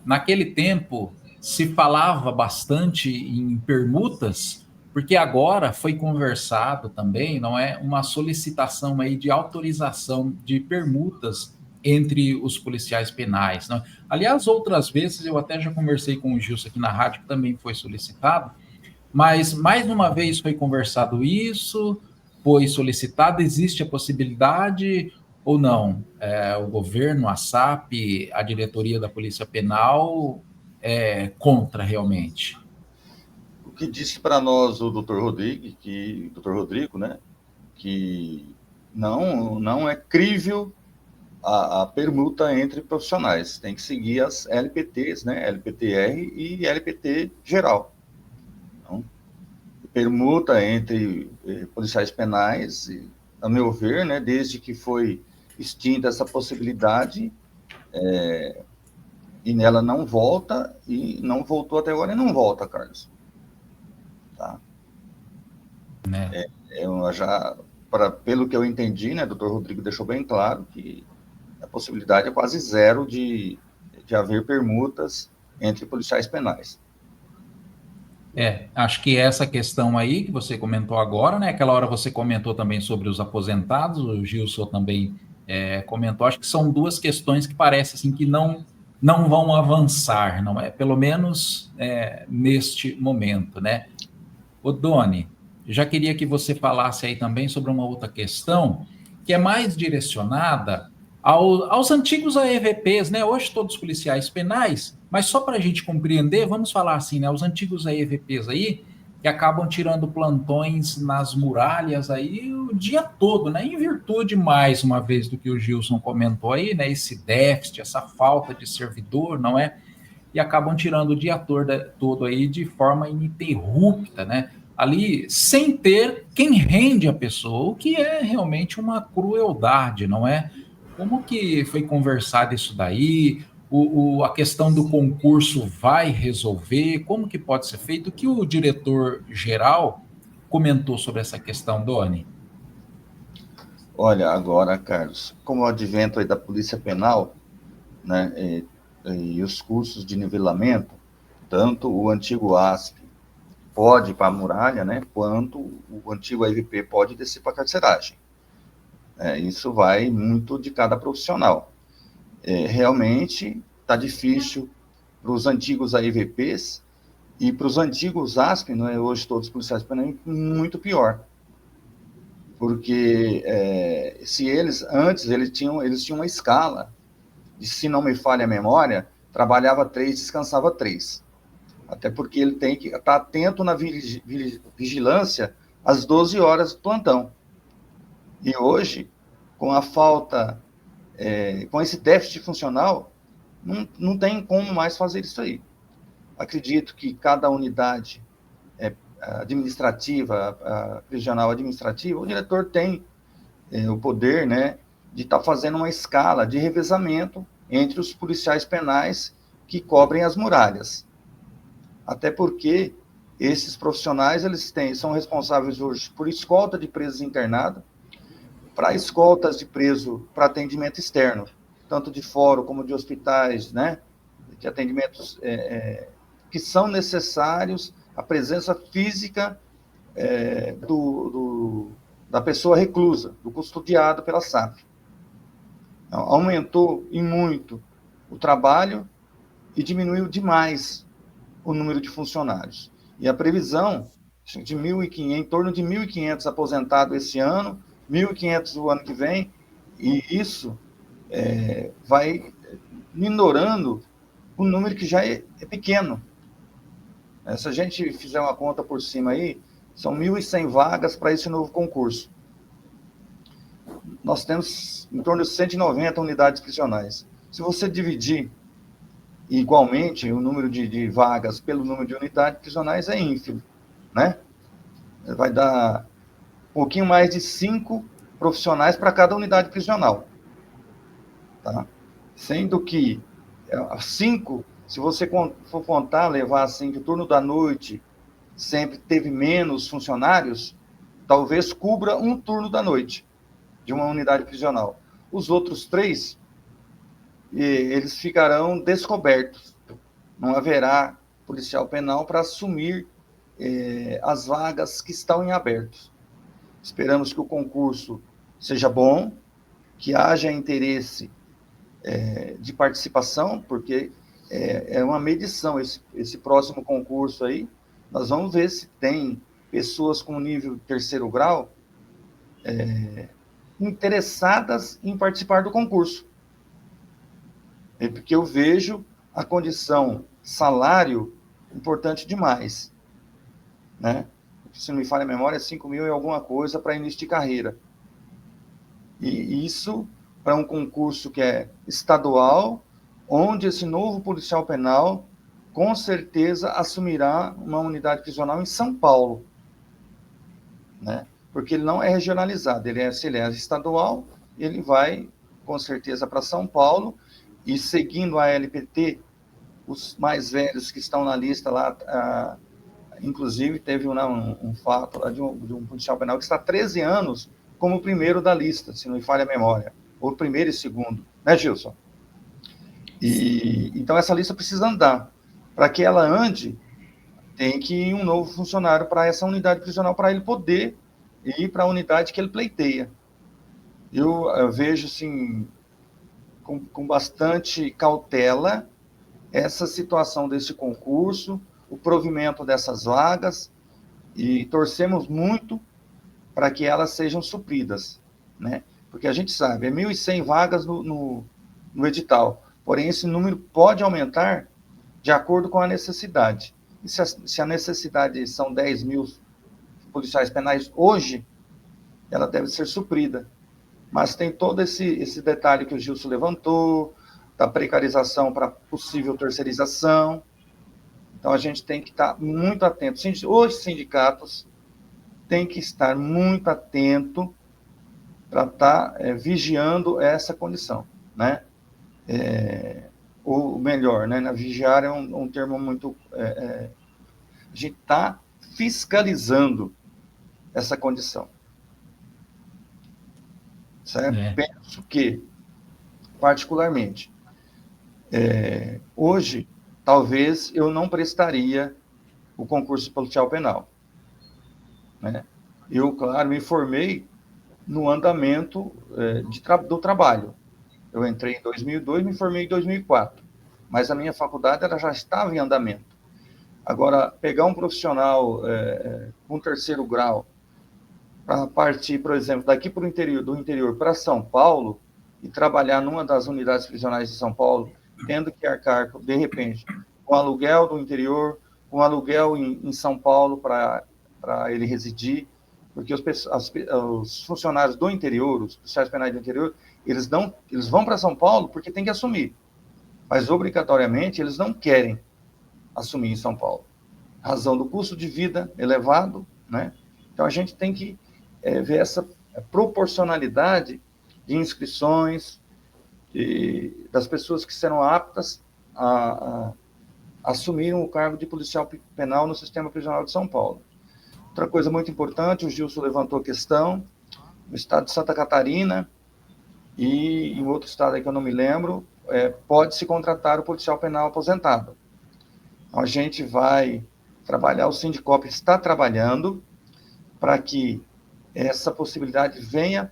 Naquele tempo se falava bastante em permutas, porque agora foi conversado também, não é? Uma solicitação aí de autorização de permutas entre os policiais penais. Não é? Aliás, outras vezes eu até já conversei com o Gilson aqui na rádio, que também foi solicitado, mas mais uma vez foi conversado isso, foi solicitado, existe a possibilidade ou não? O governo, a SAP, a diretoria da Polícia Penal é contra realmente? O que disse para nós o Dr. Rodrigo, né, que não é crível a permuta entre profissionais, tem que seguir as LPTs, né, LPTR e LPT geral. Então, permuta entre policiais penais, a meu ver, né, desde que foi extinta essa possibilidade, e nela não volta, e não voltou até agora e não volta, Carlos. Tá? Né? Pelo que eu entendi, né, doutor Rodrigo deixou bem claro que a possibilidade é quase zero de haver permutas entre policiais penais. Acho que essa questão aí que você comentou agora, né? Aquela hora você comentou também sobre os aposentados, o Gilson também comentou, acho que são duas questões que parece assim que não vão avançar, não é? Pelo menos neste momento, né? Ô Doni, já queria que você falasse aí também sobre uma outra questão que é mais direcionada aos antigos AEVPs, né? Hoje todos policiais penais, mas só para a gente compreender, vamos falar assim, né? Os antigos AEVPs aí, que acabam tirando plantões nas muralhas aí o dia todo, né? Em virtude, mais uma vez, do que o Gilson comentou aí, né? Esse déficit, essa falta de servidor, não é? E acabam tirando o dia todo aí de forma ininterrupta, né? Ali, sem ter quem rende a pessoa, o que é realmente uma crueldade, não é? Como que foi conversado isso daí? A questão do concurso vai resolver? Como que pode ser feito? O que o diretor-geral comentou sobre essa questão, Doni? Olha, agora, Carlos, como o advento aí da Polícia Penal, né, e os cursos de nivelamento, tanto o antigo ASP pode ir para a muralha, né, quanto o antigo AVP pode descer para a carceragem. Isso vai muito de cada profissional. Realmente está difícil para os antigos AEVPs e para os antigos ASP, não é? Hoje todos os policiais penais, muito pior. Porque se antes eles tinham uma escala, de, se não me falha a memória, trabalhava 3, descansava 3. Até porque ele tem que estar atento na vigilância às 12 horas do plantão. E hoje, com a falta, com esse déficit funcional, não tem como mais fazer isso aí. Acredito que cada unidade administrativa, a prisional administrativa, o diretor tem o poder, né, de estar fazendo uma escala de revezamento entre os policiais penais que cobrem as muralhas. Até porque esses profissionais são responsáveis hoje por escolta de presos internados, para escoltas de preso para atendimento externo, tanto de fórum como de hospitais, né? De atendimentos que são necessários, a presença física da pessoa reclusa, do custodiado pela SAP. Então, aumentou em muito o trabalho e diminuiu demais o número de funcionários. E a previsão de 1.500, em torno de 1.500 aposentados esse ano, 1.500 o ano que vem, e isso vai minorando um número que já é pequeno. Se a gente fizer uma conta por cima aí, são 1.100 vagas para esse novo concurso. Nós temos em torno de 190 unidades prisionais. Se você dividir igualmente o número de vagas pelo número de unidades prisionais, é ínfimo, né? Vai dar um pouquinho mais de 5 profissionais para cada unidade prisional. Tá? Sendo que 5, se você for contar, levar assim, que o turno da noite sempre teve menos funcionários, talvez cubra um turno da noite de uma unidade prisional. Os outros 3, eles ficarão descobertos. Não haverá policial penal para assumir as vagas que estão em aberto. Esperamos que o concurso seja bom, que haja interesse de participação, porque é uma medição. Esse próximo concurso aí, nós vamos ver se tem pessoas com nível 3º grau interessadas em participar do concurso. Porque eu vejo a condição salário importante demais, né? Se não me falha a memória, 5.000 e alguma coisa para início de carreira. E isso para um concurso que é estadual, onde esse novo policial penal, com certeza, assumirá uma unidade prisional em São Paulo, né? Porque ele não é regionalizado, se ele é estadual, ele vai, com certeza, para São Paulo, e seguindo a LPT, os mais velhos que estão na lista lá, inclusive teve um fato lá de um policial penal que está há 13 anos como o primeiro da lista, se não me falha a memória, ou primeiro e segundo, né, Gilson? Então essa lista precisa andar. Para que ela ande, tem que ir um novo funcionário para essa unidade prisional, para ele poder ir para a unidade que ele pleiteia. Eu vejo, assim, com bastante cautela essa situação desse concurso, o provimento dessas vagas, e torcemos muito para que elas sejam supridas, né? Porque a gente sabe, 1.100 vagas no edital, porém esse número pode aumentar de acordo com a necessidade. E se a necessidade são 10.000 policiais penais hoje, ela deve ser suprida. Mas tem todo esse detalhe que o Gilson levantou, da precarização para possível terceirização. Então, a gente tem que estar muito atento. Os sindicatos têm que estar muito atento para estar vigiando essa condição, né? Ou melhor, né? Vigiar é um termo muito... a gente está fiscalizando essa condição. Certo? Penso que, particularmente, hoje, talvez eu não prestaria o concurso policial penal, né? Eu, claro, me formei no andamento do trabalho. Eu entrei em 2002, me formei em 2004, mas a minha faculdade ela já estava em andamento. Agora, pegar um profissional com 3º grau para partir, por exemplo, daqui para do interior para São Paulo e trabalhar numa das unidades prisionais de São Paulo, tendo que arcar, de repente, com aluguel do interior, com aluguel em São Paulo para ele residir, porque os funcionários do interior, os policiais penais do interior, eles vão para São Paulo porque tem que assumir, mas obrigatoriamente eles não querem assumir em São Paulo, razão do custo de vida elevado, né? Então a gente tem que ver essa proporcionalidade de inscrições das pessoas que serão aptas a assumiram o cargo de policial penal no Sistema Prisional de São Paulo. Outra coisa muito importante, o Gilson levantou a questão, no estado de Santa Catarina e em outro estado aí que eu não me lembro, pode-se contratar o policial penal aposentado. Então, a gente vai trabalhar, o Sindicop está trabalhando para que essa possibilidade venha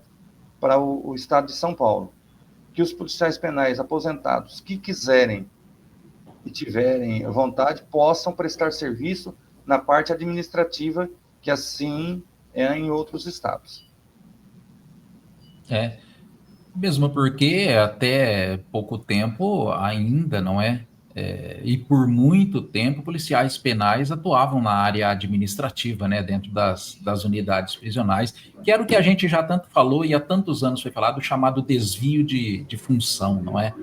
para o estado de São Paulo, que os policiais penais aposentados que quiserem e tiverem vontade possam prestar serviço na parte administrativa, que assim é em outros estados. Mesmo porque até pouco tempo ainda, não é? E por muito tempo, policiais penais atuavam na área administrativa, né, dentro das unidades prisionais, que era o que a gente já tanto falou e há tantos anos foi falado, o chamado desvio de função, não é?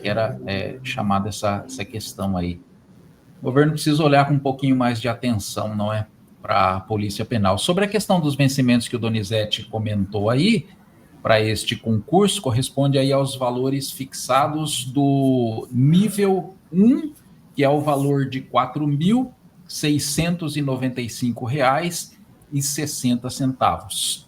Que era chamada essa questão aí. O governo precisa olhar com um pouquinho mais de atenção, não é? Para a polícia penal. Sobre a questão dos vencimentos que o Donizete comentou aí, para este concurso, corresponde aí aos valores fixados do nível 1, que é o valor de R$ 4.695,60.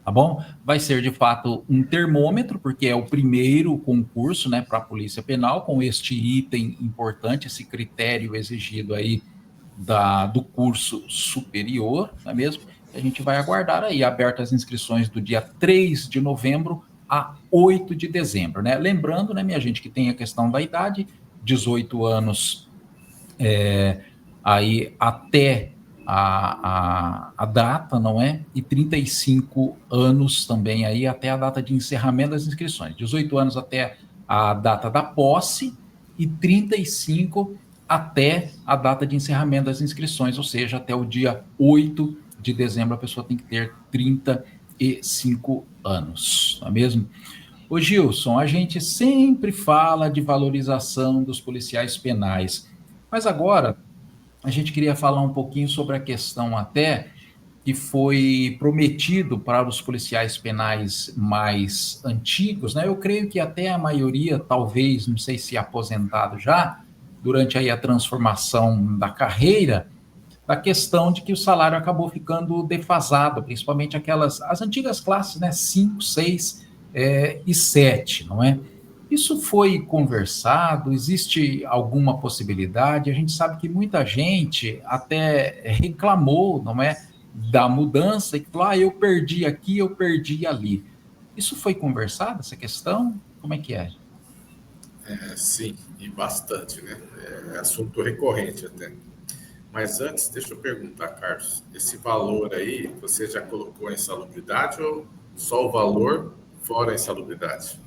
Tá bom? Vai ser, de fato, um termômetro, porque é o primeiro concurso, né, para a Polícia Penal, com este item importante, esse critério exigido aí do curso superior, não é mesmo? A gente vai aguardar aí, abertas as inscrições do dia 3 de novembro a 8 de dezembro, né? Lembrando, né, minha gente, que tem a questão da idade, 18 anos aí até a data, não é? E 35 anos também aí até a data de encerramento das inscrições. 18 anos até a data da posse e 35 até a data de encerramento das inscrições, ou seja, até o dia 8 de dezembro a pessoa tem que ter 35 anos, não é mesmo? Ô Gilson, a gente sempre fala de valorização dos policiais penais, mas agora a gente queria falar um pouquinho sobre a questão até que foi prometido para os policiais penais mais antigos, né? Eu creio que até a maioria, talvez, não sei se aposentado já, durante aí a transformação da carreira, da questão de que o salário acabou ficando defasado, principalmente as antigas classes, né, 5, 6 e 7, não é? Isso foi conversado? Existe alguma possibilidade? A gente sabe que muita gente até reclamou, não é, da mudança, e falou, eu perdi aqui, eu perdi ali. Isso foi conversado, essa questão? Como é que é? Sim, e bastante, né? É assunto recorrente até. Mas antes, deixa eu perguntar, Carlos, esse valor aí, você já colocou a insalubridade ou só o valor fora a insalubridade?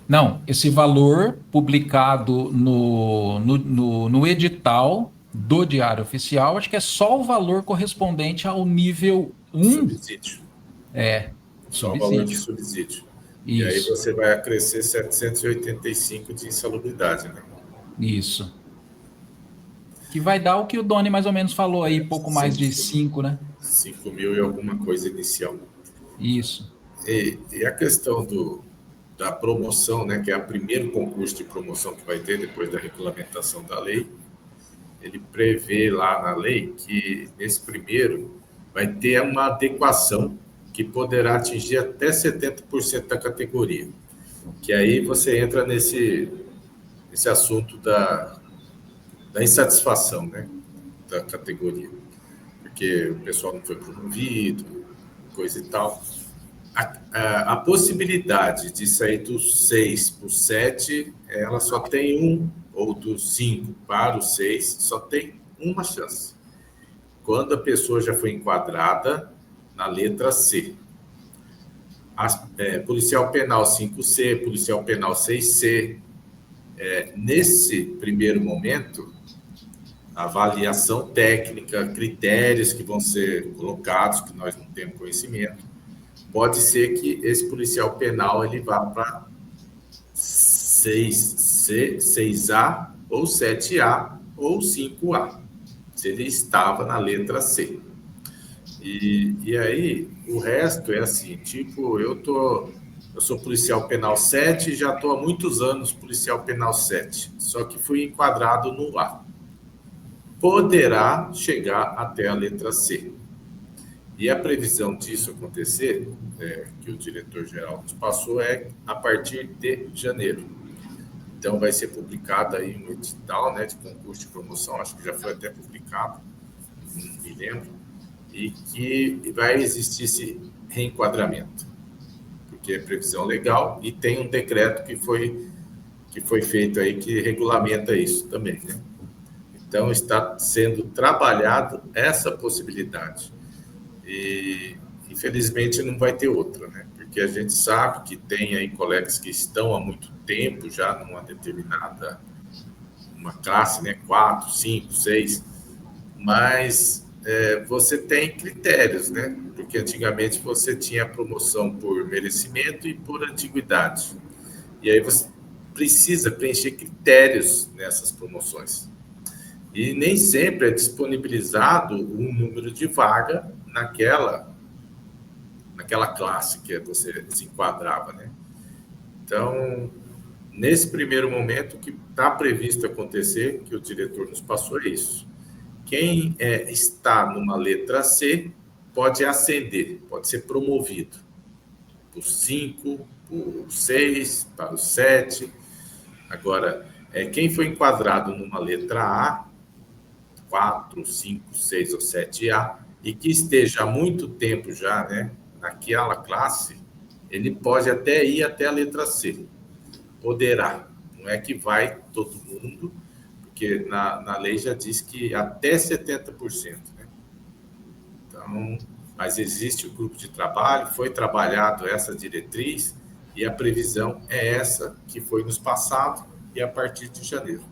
Não, esse valor publicado no edital do Diário Oficial, acho que é só o valor correspondente ao nível 1. Subsídio. Só o valor de subsídio. Isso. E aí você vai acrescer 785 de insalubridade, né? Isso. Que vai dar o que o Doni mais ou menos falou aí, pouco mais de 5, né? 5 mil e alguma coisa inicial. Isso. E a questão da promoção, né, que é o primeiro concurso de promoção que vai ter depois da regulamentação da lei, ele prevê lá na lei que nesse primeiro vai ter uma adequação que poderá atingir até 70% da categoria. Que aí você entra nesse assunto da insatisfação, né, da categoria, porque o pessoal não foi promovido, coisa e tal. A possibilidade de sair do 6 para o 7, ela só tem um, ou do 5 para o 6, só tem uma chance. Quando a pessoa já foi enquadrada na letra C. Policial penal 5C, policial penal 6C. Nesse primeiro momento, avaliação técnica, critérios que vão ser colocados, que nós não temos conhecimento, pode ser que esse policial penal ele vá para 6C, 6A, ou 7A, ou 5A, se ele estava na letra C. E aí, o resto é assim, tipo, eu sou policial penal 7 e já estou há muitos anos policial penal 7, só que fui enquadrado no A. poderá chegar até a letra C. E a previsão disso acontecer, que o diretor-geral nos passou, é a partir de janeiro. Então, vai ser publicado aí um edital, né, de concurso de promoção, acho que já foi até publicado, não me lembro, e que vai existir esse reenquadramento, porque é previsão legal e tem um decreto que foi feito aí que regulamenta isso também, né? Então, está sendo trabalhado essa possibilidade. E, infelizmente, não vai ter outra, né? Porque a gente sabe que tem aí colegas que estão há muito tempo já numa determinada uma classe, né? 4, 5, 6, mas você tem critérios, né? Porque antigamente você tinha promoção por merecimento e por antiguidade. E aí você precisa preencher critérios nessas promoções. E nem sempre é disponibilizado um número de vaga naquela classe que você se enquadrava, né? Então, nesse primeiro momento, o que está previsto acontecer, que o diretor nos passou, é isso. Quem está numa letra C pode ascender, pode ser promovido por 5, por 6, para o 7. Agora, quem foi enquadrado numa letra A, 4, 5, 6 ou 7A, e que esteja há muito tempo já, né, naquela classe, ele pode até ir até a letra C. Poderá. Não é que vai todo mundo, porque na lei já diz que até 70%. Né? Então, mas existe o grupo de trabalho, foi trabalhado essa diretriz, e a previsão é essa que foi nos passado, e a partir de janeiro.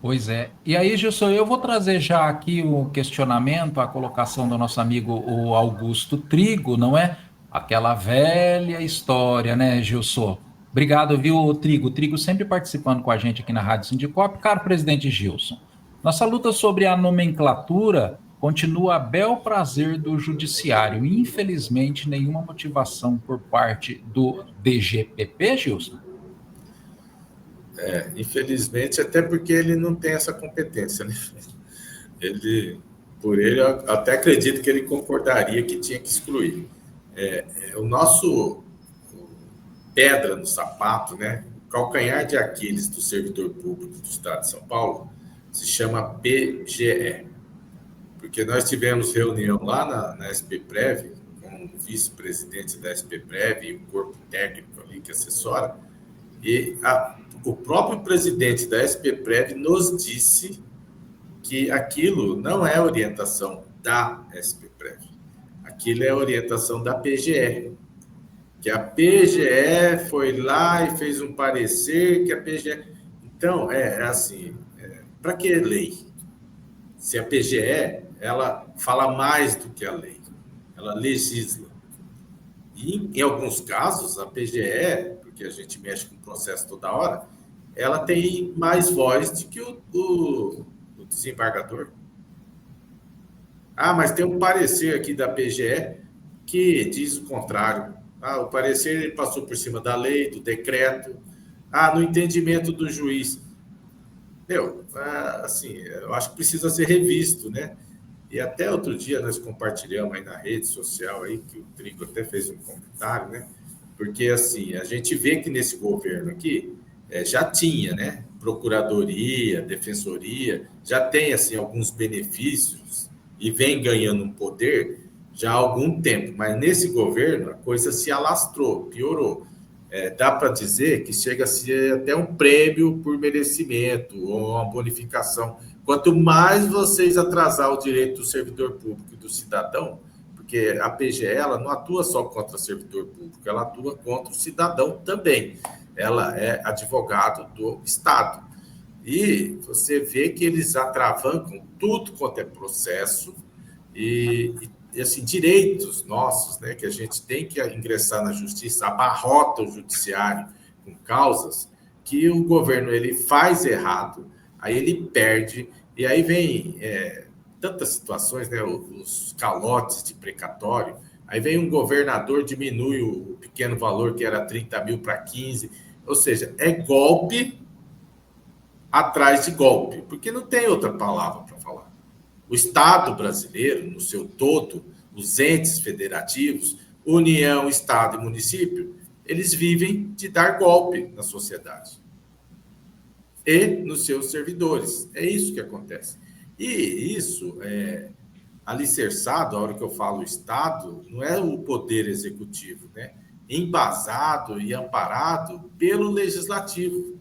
Pois é. E aí, Gilson, eu vou trazer já aqui o questionamento, a colocação do nosso amigo o Augusto Trigo, não é? Aquela velha história, né, Gilson? Obrigado, viu, Trigo? Trigo sempre participando com a gente aqui na Rádio Sindicop. Caro presidente Gilson, nossa luta sobre a nomenclatura continua a bel prazer do judiciário. Infelizmente, nenhuma motivação por parte do DGPP, Gilson? Infelizmente, até porque ele não tem essa competência, né? Por ele, eu até acredito que ele concordaria que tinha que excluir. O nosso pedra no sapato, né? O calcanhar de Aquiles do servidor público do Estado de São Paulo se chama PGE, porque nós tivemos reunião lá na SPPrev, com o vice-presidente da SPPrev e o corpo técnico ali que assessora, e o próprio presidente da SPPrev nos disse que aquilo não é orientação da SPPrev, aquilo é orientação da PGE, que a PGE foi lá e fez um parecer que a PGE... Então, assim, para que lei? Se a PGE, ela fala mais do que a lei, ela legisla. E, em alguns casos, a PGE, porque a gente mexe com o processo toda hora, ela tem mais voz do que o desembargador. Ah, mas tem um parecer aqui da PGE que diz o contrário. O parecer ele passou por cima da lei, do decreto. No entendimento do juiz. Assim, eu acho que precisa ser revisto, né? E até outro dia nós compartilhamos aí na rede social, aí, que o Trigo até fez um comentário, né? Porque, assim, a gente vê que nesse governo aqui já tinha, né? Procuradoria, defensoria, já tem, assim, alguns benefícios e vem ganhando um poder já há algum tempo. Mas nesse governo a coisa se alastrou, piorou. Dá para dizer que chega a ser até um prêmio por merecimento ou uma bonificação. Quanto mais vocês atrasar o direito do servidor público e do cidadão, porque a PGE ela não atua só contra o servidor público, ela atua contra o cidadão também. Ela é advogado do Estado. E você vê que eles atravancam tudo quanto é processo e assim, direitos nossos, né, que a gente tem que ingressar na justiça, abarrota o judiciário com causas que o governo ele faz errado, aí ele perde, e aí vem tantas situações, né, os calotes de precatório, aí vem um governador, diminui o pequeno valor que era 30 mil para 15, ou seja, é golpe atrás de golpe, porque não tem outra palavra para falar. O Estado brasileiro, no seu todo, os entes federativos, União, Estado e município, eles vivem de dar golpe na sociedade e nos seus servidores. É isso que acontece. E isso é alicerçado, a hora que eu falo Estado, não é o poder executivo, né? Embasado e amparado pelo legislativo,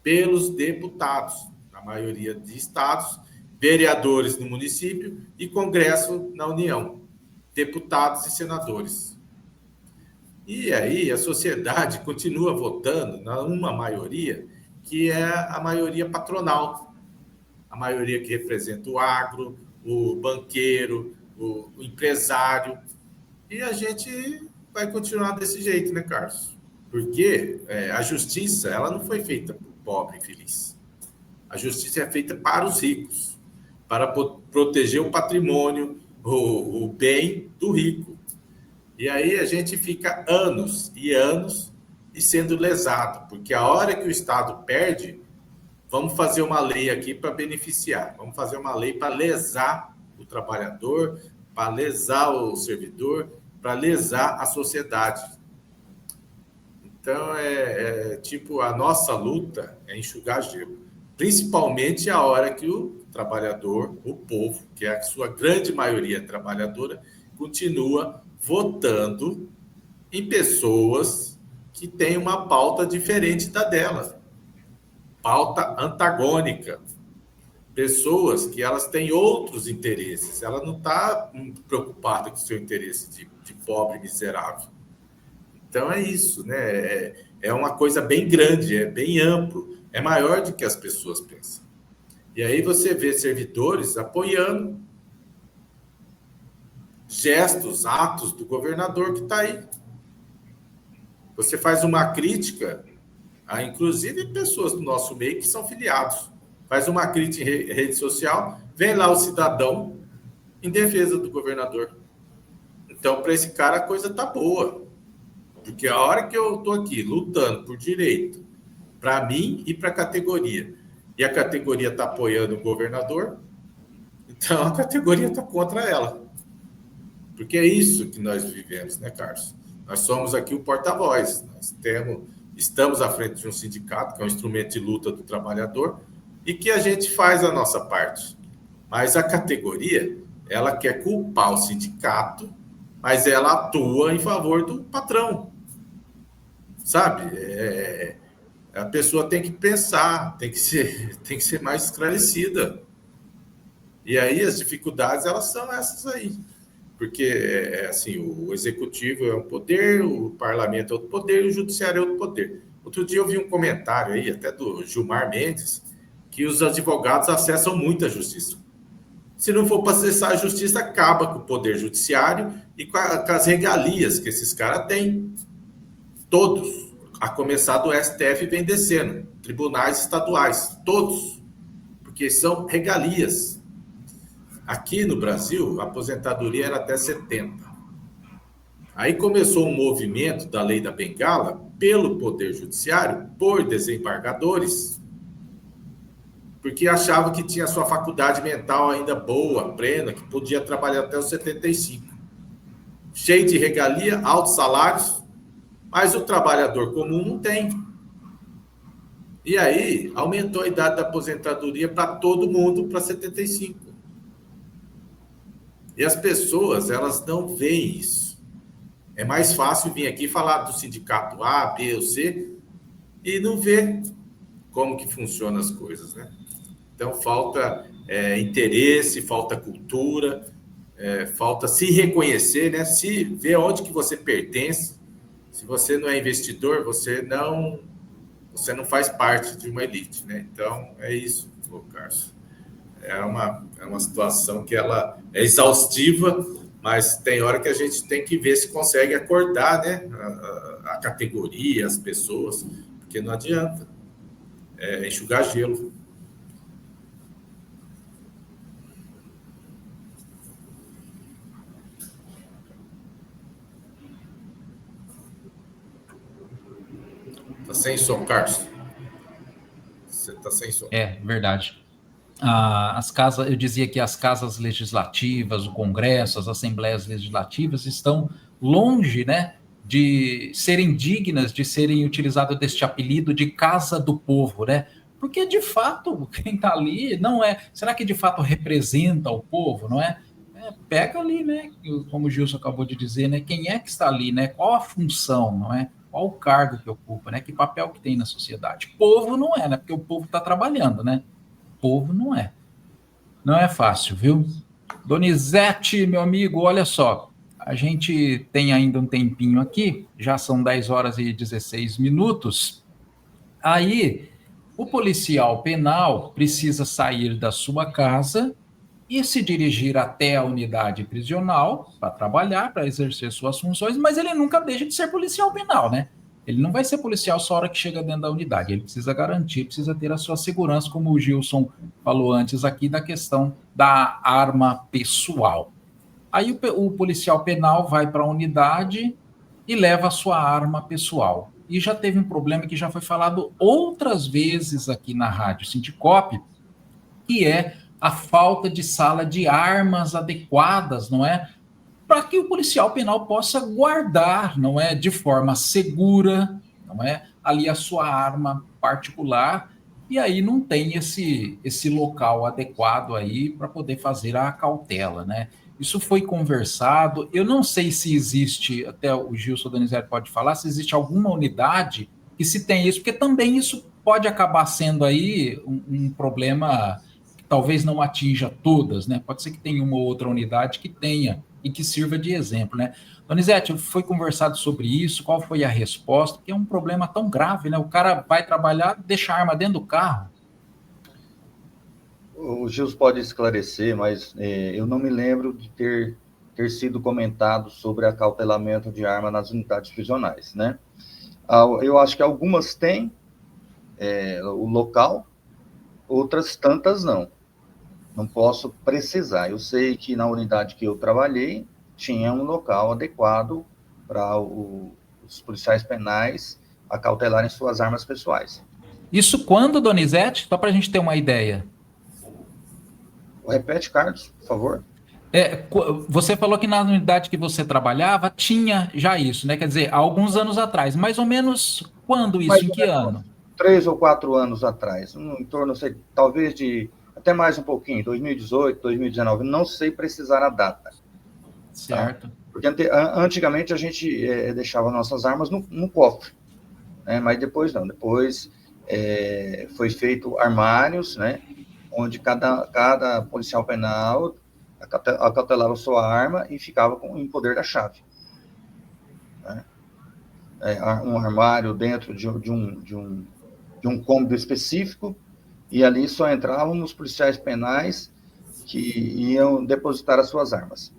pelos deputados, na maioria de estados, vereadores no município e Congresso na União, deputados e senadores. E aí a sociedade continua votando numa maioria que é a maioria patronal, a maioria que representa o agro, o banqueiro, o empresário. E a gente vai continuar desse jeito, né, Carlos? Porque a justiça, ela não foi feita para o pobre infeliz. A justiça é feita para os ricos, para proteger o patrimônio, o bem do rico. E aí a gente fica anos e anos e sendo lesado, porque a hora que o Estado perde, vamos fazer uma lei aqui para beneficiar, vamos fazer uma lei para lesar o trabalhador, para lesar o servidor, para lesar a sociedade. Então, tipo, a nossa luta é enxugar gelo, principalmente a hora que o trabalhador, o povo, que é a sua grande maioria trabalhadora, continua votando em pessoas que têm uma pauta diferente da dela, pauta antagônica, pessoas que elas têm outros interesses, ela não está preocupada com o seu interesse de pobre miserável. Então é isso, né? É uma coisa bem grande, é bem amplo, é maior do que as pessoas pensam. E aí você vê servidores apoiando gestos, atos do governador que está aí. Você faz uma crítica a, inclusive, pessoas do nosso meio que são filiados. Faz uma crítica em rede social, vem lá o cidadão em defesa do governador. Então, para esse cara, a coisa tá boa. Porque a hora que eu estou aqui lutando por direito, para mim e para a categoria, e a categoria está apoiando o governador, então a categoria está contra ela. Porque é isso que nós vivemos, né, Carlos? Nós somos aqui o porta-voz. Nós estamos à frente de um sindicato, que é um instrumento de luta do trabalhador, e que a gente faz a nossa parte. Mas a categoria, ela quer culpar o sindicato, mas ela atua em favor do patrão. Sabe? A pessoa tem que pensar, tem que ser mais esclarecida. E aí as dificuldades, elas são essas aí. Porque, assim, o executivo é um poder, o parlamento é outro poder e o judiciário é outro poder. Outro dia eu vi um comentário aí, até do Gilmar Mendes, que os advogados acessam muito a justiça. Se não for para acessar a justiça, acaba com o poder judiciário e com as regalias que esses caras têm. Todos, a começar do STF, vem descendo. Tribunais estaduais, todos. Porque são regalias. Aqui no Brasil, a aposentadoria era até 70. Aí começou um movimento da lei da bengala pelo Poder Judiciário, por desembargadores, porque achava que tinha sua faculdade mental ainda boa, plena, que podia trabalhar até os 75. Cheio de regalia, altos salários, mas o trabalhador comum não tem. E aí aumentou a idade da aposentadoria para todo mundo para 75. E as pessoas, elas não veem isso. É mais fácil vir aqui falar do sindicato A, B ou C e não ver como que funcionam as coisas, né? Então, falta interesse, falta cultura, falta se reconhecer, né? Se ver onde que você pertence. Se você não é investidor, você não faz parte de uma elite, né? Então, é isso, Carlos. É uma situação que ela é exaustiva, mas tem hora que a gente tem que ver se consegue acordar, né? A categoria, as pessoas, porque não adianta enxugar gelo. Tá sem som, Carlos? Você tá está sem som. É, verdade. As casas, eu dizia que as casas legislativas, o Congresso, as assembleias legislativas estão longe, né, de serem dignas de serem utilizadas deste apelido de Casa do Povo, né? Porque de fato quem está ali não é. Será que de fato representa o povo, não é? Pega ali, né? Como o Gilson acabou de dizer, né? Quem é que está ali, né? Qual a função, não é? Qual o cargo que ocupa, né? Que papel que tem na sociedade? Povo não é, né? Porque o povo está trabalhando, né? Povo não é. Não é fácil, viu? Donizete, meu amigo, olha só. A gente tem ainda um tempinho aqui, já são 10 horas e 16 minutos. Aí, o policial penal precisa sair da sua casa e se dirigir até a unidade prisional para trabalhar, para exercer suas funções, mas ele nunca deixa de ser policial penal, né? Ele não vai ser policial só a hora que chega dentro da unidade, ele precisa garantir, precisa ter a sua segurança, como o Gilson falou antes aqui, da questão da arma pessoal. Aí o policial penal vai para a unidade e leva a sua arma pessoal. E já teve um problema que já foi falado outras vezes aqui na Rádio Sindicop, que é a falta de sala de armas adequadas, não é? Para que o policial penal possa guardar, não é, de forma segura, não é, ali a sua arma particular, e aí não tem esse local adequado aí para poder fazer a cautela, né? Isso foi conversado. Eu não sei se existe, até o Gilson Donizete pode falar, se existe alguma unidade que se tem isso, porque também isso pode acabar sendo aí um problema que talvez não atinja todas, né? Pode ser que tenha uma ou outra unidade que tenha e que sirva de exemplo, né? Donizete, foi conversado sobre isso, qual foi a resposta? Porque é um problema tão grave, né? O cara vai trabalhar, deixa a arma dentro do carro. O Gilson pode esclarecer, mas eu não me lembro de ter sido comentado sobre acautelamento de arma nas unidades prisionais, né? Eu acho que algumas têm o local, outras tantas não. Não posso precisar. Eu sei que na unidade que eu trabalhei tinha um local adequado para os policiais penais acautelarem suas armas pessoais. Isso quando, Donizete? Só para a gente ter uma ideia. Repete, Carlos, por favor. Você falou que na unidade que você trabalhava tinha já isso, né? Quer dizer, há alguns anos atrás. Mais ou menos quando isso? Em que ano? 3 ou 4 anos atrás. Em torno, sei, talvez de... Até mais um pouquinho, 2018, 2019. Não sei precisar a data. Certo. Tá? Porque antigamente a gente deixava nossas armas no cofre. Né? Mas depois não. Depois foi feito armários, né? Onde cada policial penal acautelava sua arma e ficava em poder da chave. Né? Um armário dentro de um cômodo específico, e ali só entravam os policiais penais que iam depositar as suas armas.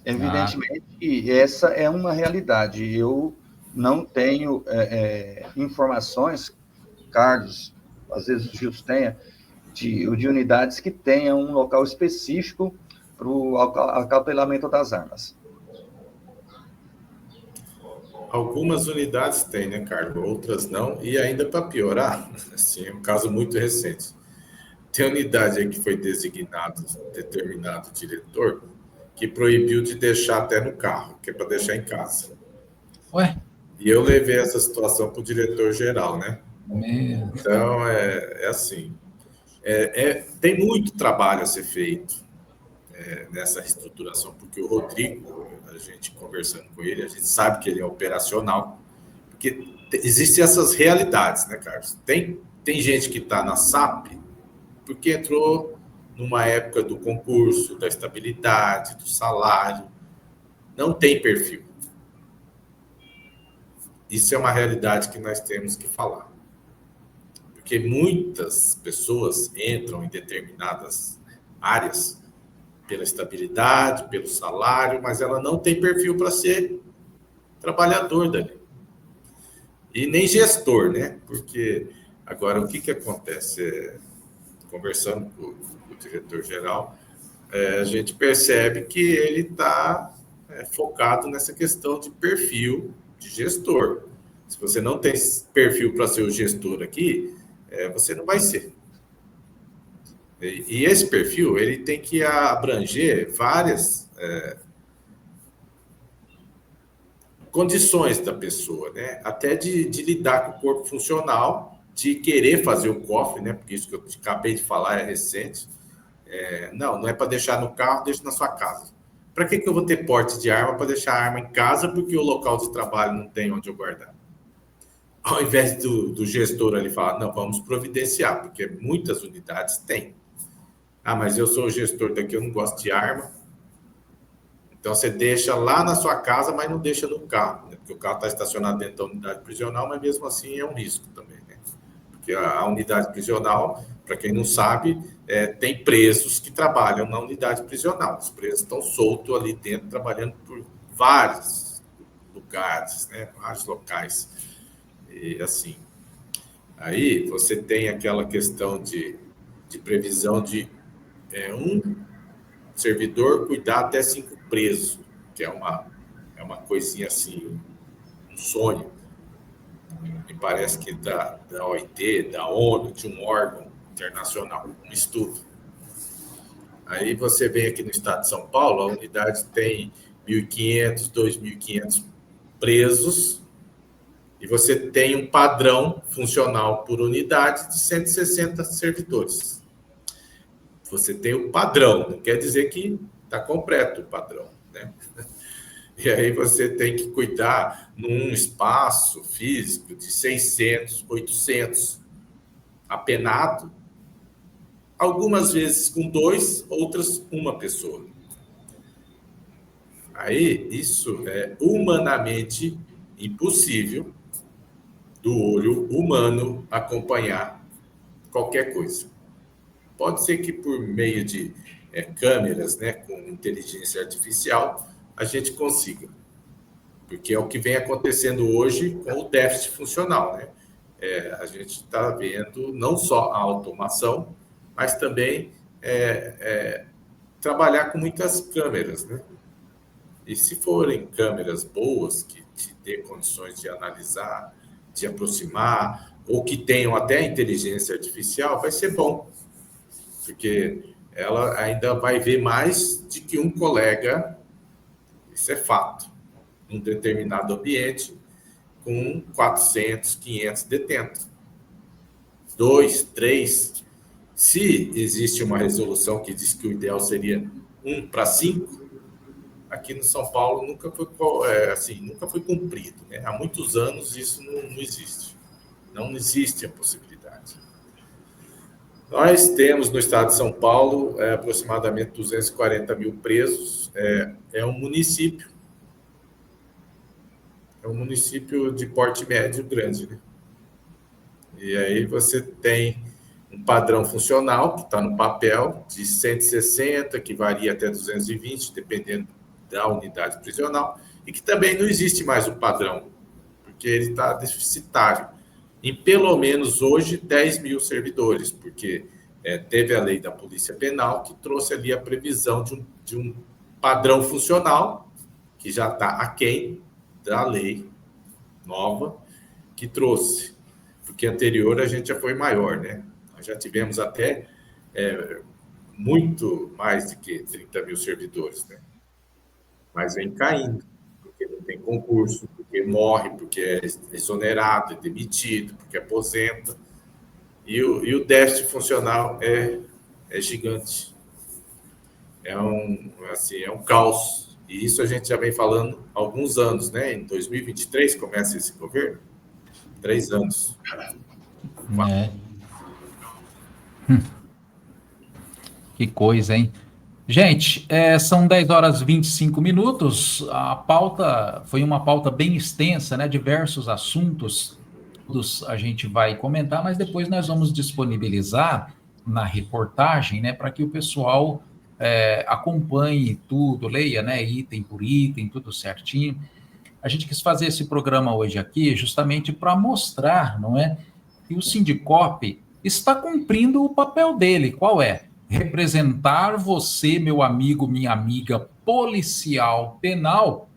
Evidentemente, essa é uma realidade. Eu não tenho informações, Carlos, às vezes o Gilson tenha, de unidades que tenham um local específico para o acautelamento das armas. Algumas unidades têm, né, Carlos? Outras não. E ainda para piorar, assim, é um caso muito recente. Tem unidade aí que foi designado, determinado diretor, que proibiu de deixar até no carro, que é para deixar em casa. Ué? E eu levei essa situação para o diretor-geral, né? Então, é assim, tem muito trabalho a ser feito nessa reestruturação, porque o Rodrigo, a gente conversando com ele, a gente sabe que ele é operacional, porque existem essas realidades, né, Carlos? Tem gente que está na SAP porque entrou numa época do concurso, da estabilidade, do salário, não tem perfil. Isso é uma realidade que nós temos que falar. Porque muitas pessoas entram em determinadas áreas pela estabilidade, pelo salário, mas ela não tem perfil para ser trabalhador dali. E nem gestor, né? Porque agora o que acontece? Conversando com o diretor-geral, a gente percebe que ele está focado nessa questão de perfil de gestor. Se você não tem perfil para ser o gestor aqui, você não vai ser. E esse perfil, ele tem que abranger várias condições da pessoa, né? Até de lidar com o corpo funcional, de querer fazer o cofre, né? Porque isso que eu acabei de falar é recente. Não é para deixar no carro, deixa na sua casa. Para que eu vou ter porte de arma para deixar a arma em casa porque o local de trabalho não tem onde eu guardar? Ao invés do gestor ali falar, não, vamos providenciar, porque muitas unidades têm. Mas eu sou o gestor daqui, eu não gosto de arma. Então, você deixa lá na sua casa, mas não deixa no carro, né? Porque o carro está estacionado dentro da unidade prisional, mas mesmo assim é um risco também, né? Porque a unidade prisional, para quem não sabe, tem presos que trabalham na unidade prisional. Os presos estão soltos ali dentro, trabalhando por vários lugares, né? Vários locais. E assim, aí você tem aquela questão de previsão de um servidor cuidar até 5 presos, que é uma coisinha assim, um sonho. Me parece que da OIT, da ONU, de um órgão internacional, um estudo. Aí você vem aqui no estado de São Paulo, a unidade tem 1.500, 2.500 presos, e você tem um padrão funcional por unidade de 160 servidores. Você tem o padrão, não quer dizer que está completo o padrão, né? E aí você tem que cuidar num espaço físico de 600, 800, apenado, algumas vezes com 2, outras uma pessoa. Aí isso é humanamente impossível do olho humano acompanhar qualquer coisa. Pode ser que por meio de câmeras, né, com inteligência artificial, a gente consiga. Porque é o que vem acontecendo hoje com o déficit funcional, né? A gente está vendo não só a automação, mas também trabalhar com muitas câmeras, né? E se forem câmeras boas, que te dê condições de analisar, de aproximar, ou que tenham até inteligência artificial, vai ser bom. Porque ela ainda vai ver mais de que um colega, isso é fato, num determinado ambiente, com 400, 500 detentos. 2, 3. Se existe uma resolução que diz que o ideal seria 1 para 5, aqui no São Paulo nunca foi cumprido, né? Há muitos anos isso não existe. Não existe a possibilidade. Nós temos no estado de São Paulo aproximadamente 240 mil presos. É um município. É um município de porte médio grande, né? E aí você tem um padrão funcional que está no papel de 160, que varia até 220, dependendo da unidade prisional, e que também não existe mais o padrão, porque ele está deficitário. Em pelo menos hoje 10 mil servidores, porque teve a lei da Polícia Penal que trouxe ali a previsão de um padrão funcional que já está aquém da lei nova que trouxe, porque anterior a gente já foi maior, né? Nós já tivemos até muito mais de que 30 mil servidores, né? Mas vem caindo, porque não tem concurso, porque morre, porque é exonerado, é demitido, porque aposenta. E o déficit funcional é gigante. É um caos. E isso a gente já vem falando há alguns anos, né? Em 2023 começa esse governo. 3 anos. Que coisa, hein? Gente, são 10 horas e 25 minutos. A pauta foi uma pauta bem extensa, né? Diversos assuntos. Todos a gente vai comentar, mas depois nós vamos disponibilizar na reportagem, né? Para que o pessoal acompanhe tudo, leia, né? Item por item, tudo certinho. A gente quis fazer esse programa hoje aqui justamente para mostrar, não é? Que o Sindicop está cumprindo o papel dele. Qual é? Representar você, meu amigo, minha amiga, policial penal,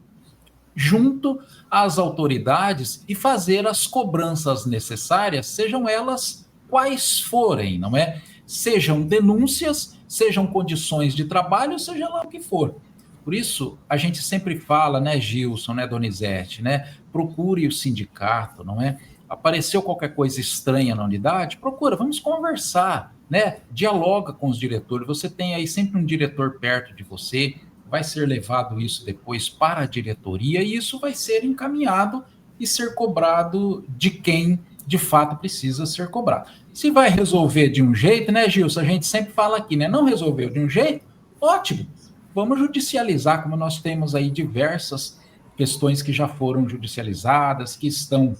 junto às autoridades e fazer as cobranças necessárias, sejam elas quais forem, não é? Sejam denúncias, sejam condições de trabalho, seja lá o que for. Por isso, a gente sempre fala, né, Gilson, né, Donizete, né? Procure o sindicato, não é? Apareceu qualquer coisa estranha na unidade, procura, vamos conversar, né? Dialoga com os diretores. Você tem aí sempre um diretor perto de você, vai ser levado isso depois para a diretoria e isso vai ser encaminhado e ser cobrado de quem de fato precisa ser cobrado. Se vai resolver de um jeito, né, Gilson? A gente sempre fala aqui, né? Não resolveu de um jeito? Ótimo. Vamos judicializar, como nós temos aí diversas questões que já foram judicializadas, que estão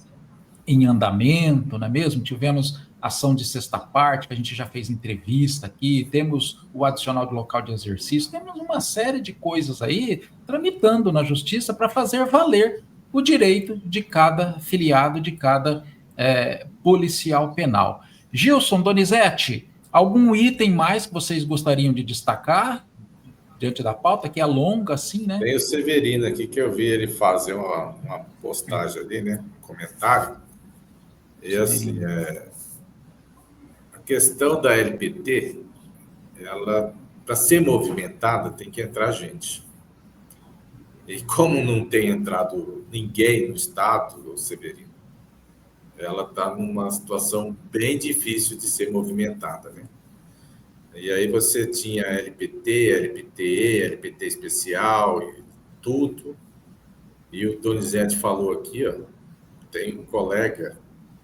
em andamento, não é mesmo? Tivemos ação de sexta parte, que a gente já fez entrevista aqui, temos o adicional de local de exercício, temos uma série de coisas aí tramitando na justiça para fazer valer o direito de cada filiado, de cada policial penal. Gilson, Donizete, algum item mais que vocês gostariam de destacar diante da pauta, que é longa, assim, né? Tem o Severino aqui, que eu vi ele fazer uma postagem ali, né? Um comentário. E assim, a questão da LPT, ela, para ser movimentada, tem que entrar gente. E como não tem entrado ninguém no Estado, Severino, ela está numa situação bem difícil de ser movimentada, né? E aí você tinha LPT, LPTE, LPT especial, e tudo. E o Donizete falou aqui, ó, tem um colega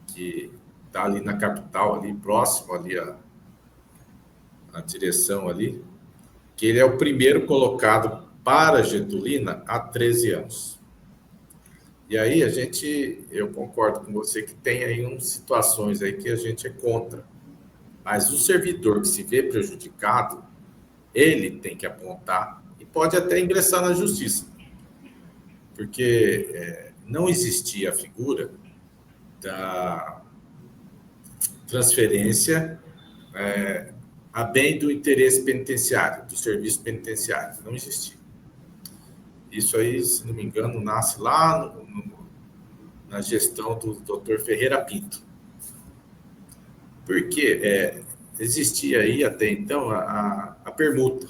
que está ali na capital, ali próximo ali a direção ali, que ele é o primeiro colocado para Getulina há 13 anos. E aí eu concordo com você que tem aí situações aí que a gente é contra. Mas o servidor que se vê prejudicado, ele tem que apontar e pode até ingressar na justiça. Porque não existia a figura da transferência a bem do interesse penitenciário, do serviço penitenciário. Não existia. Isso aí, se não me engano, nasce lá na gestão do Dr. Ferreira Pinto. Porque existia aí até então a permuta.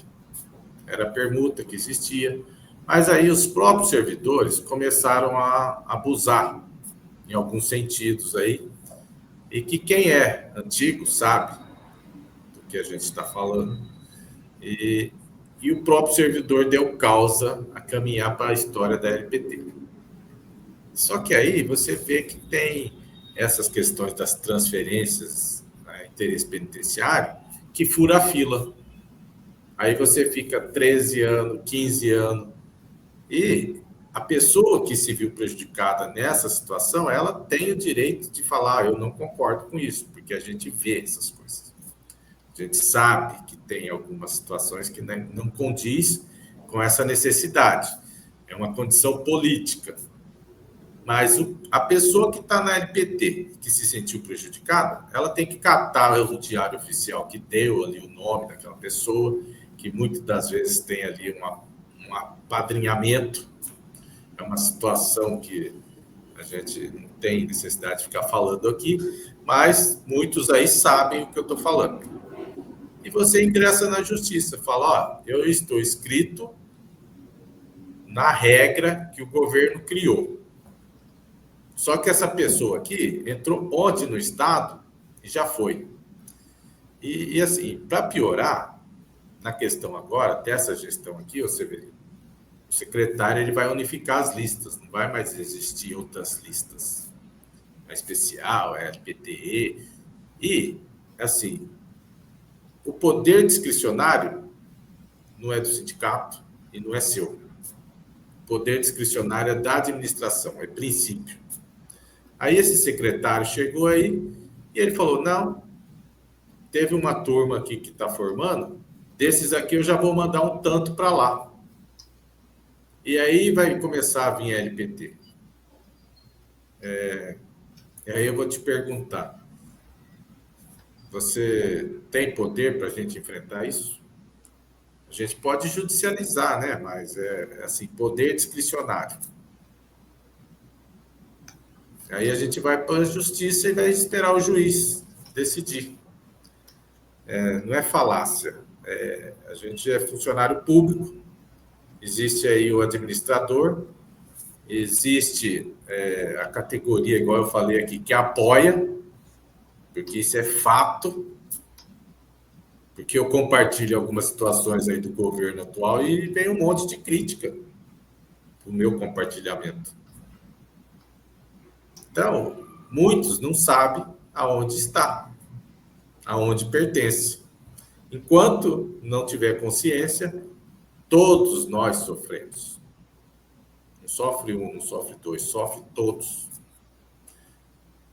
Era a permuta que existia, mas aí os próprios servidores começaram a abusar em alguns sentidos aí, e que quem é antigo sabe do que a gente está falando, e o próprio servidor deu causa a caminhar para a história da LPT. Só que aí você vê que tem essas questões das transferências, interesse penitenciário, que fura a fila. Aí você fica 13 anos, 15 anos, e a pessoa que se viu prejudicada nessa situação, ela tem o direito de falar, eu não concordo com isso, porque a gente vê essas coisas. A gente sabe que tem algumas situações que não condiz com essa necessidade. É uma condição política. Mas a pessoa que está na LPT, que se sentiu prejudicada, ela tem que catar o diário oficial que deu ali o nome daquela pessoa, que muitas das vezes tem ali um apadrinhamento. É uma situação que a gente não tem necessidade de ficar falando aqui, mas muitos aí sabem o que eu estou falando. E você ingressa na justiça, fala, eu estou inscrito na regra que o governo criou. Só que essa pessoa aqui entrou ontem no Estado e já foi. E assim, para piorar, na questão agora, dessa gestão aqui, o secretário ele vai unificar as listas, não vai mais existir outras listas. A especial, a LPTE. E, assim, o poder discricionário não é do sindicato e não é seu. O poder discricionário é da administração, é princípio. Aí esse secretário chegou aí e ele falou, não, teve uma turma aqui que está formando, desses aqui eu já vou mandar um tanto para lá. E aí vai começar a vir a LPT. E aí eu vou te perguntar, você tem poder para a gente enfrentar isso? A gente pode judicializar, né? Mas é assim, poder discricionário. Aí a gente vai para a justiça e vai esperar o juiz decidir. Não é falácia. A gente é funcionário público, existe aí o administrador, existe a categoria, igual eu falei aqui, que apoia, porque isso é fato, porque eu compartilho algumas situações aí do governo atual e vem um monte de crítica no meu compartilhamento. Então, muitos não sabem aonde está, aonde pertence. Enquanto não tiver consciência, todos nós sofremos. Não sofre um, não sofre dois, sofre todos.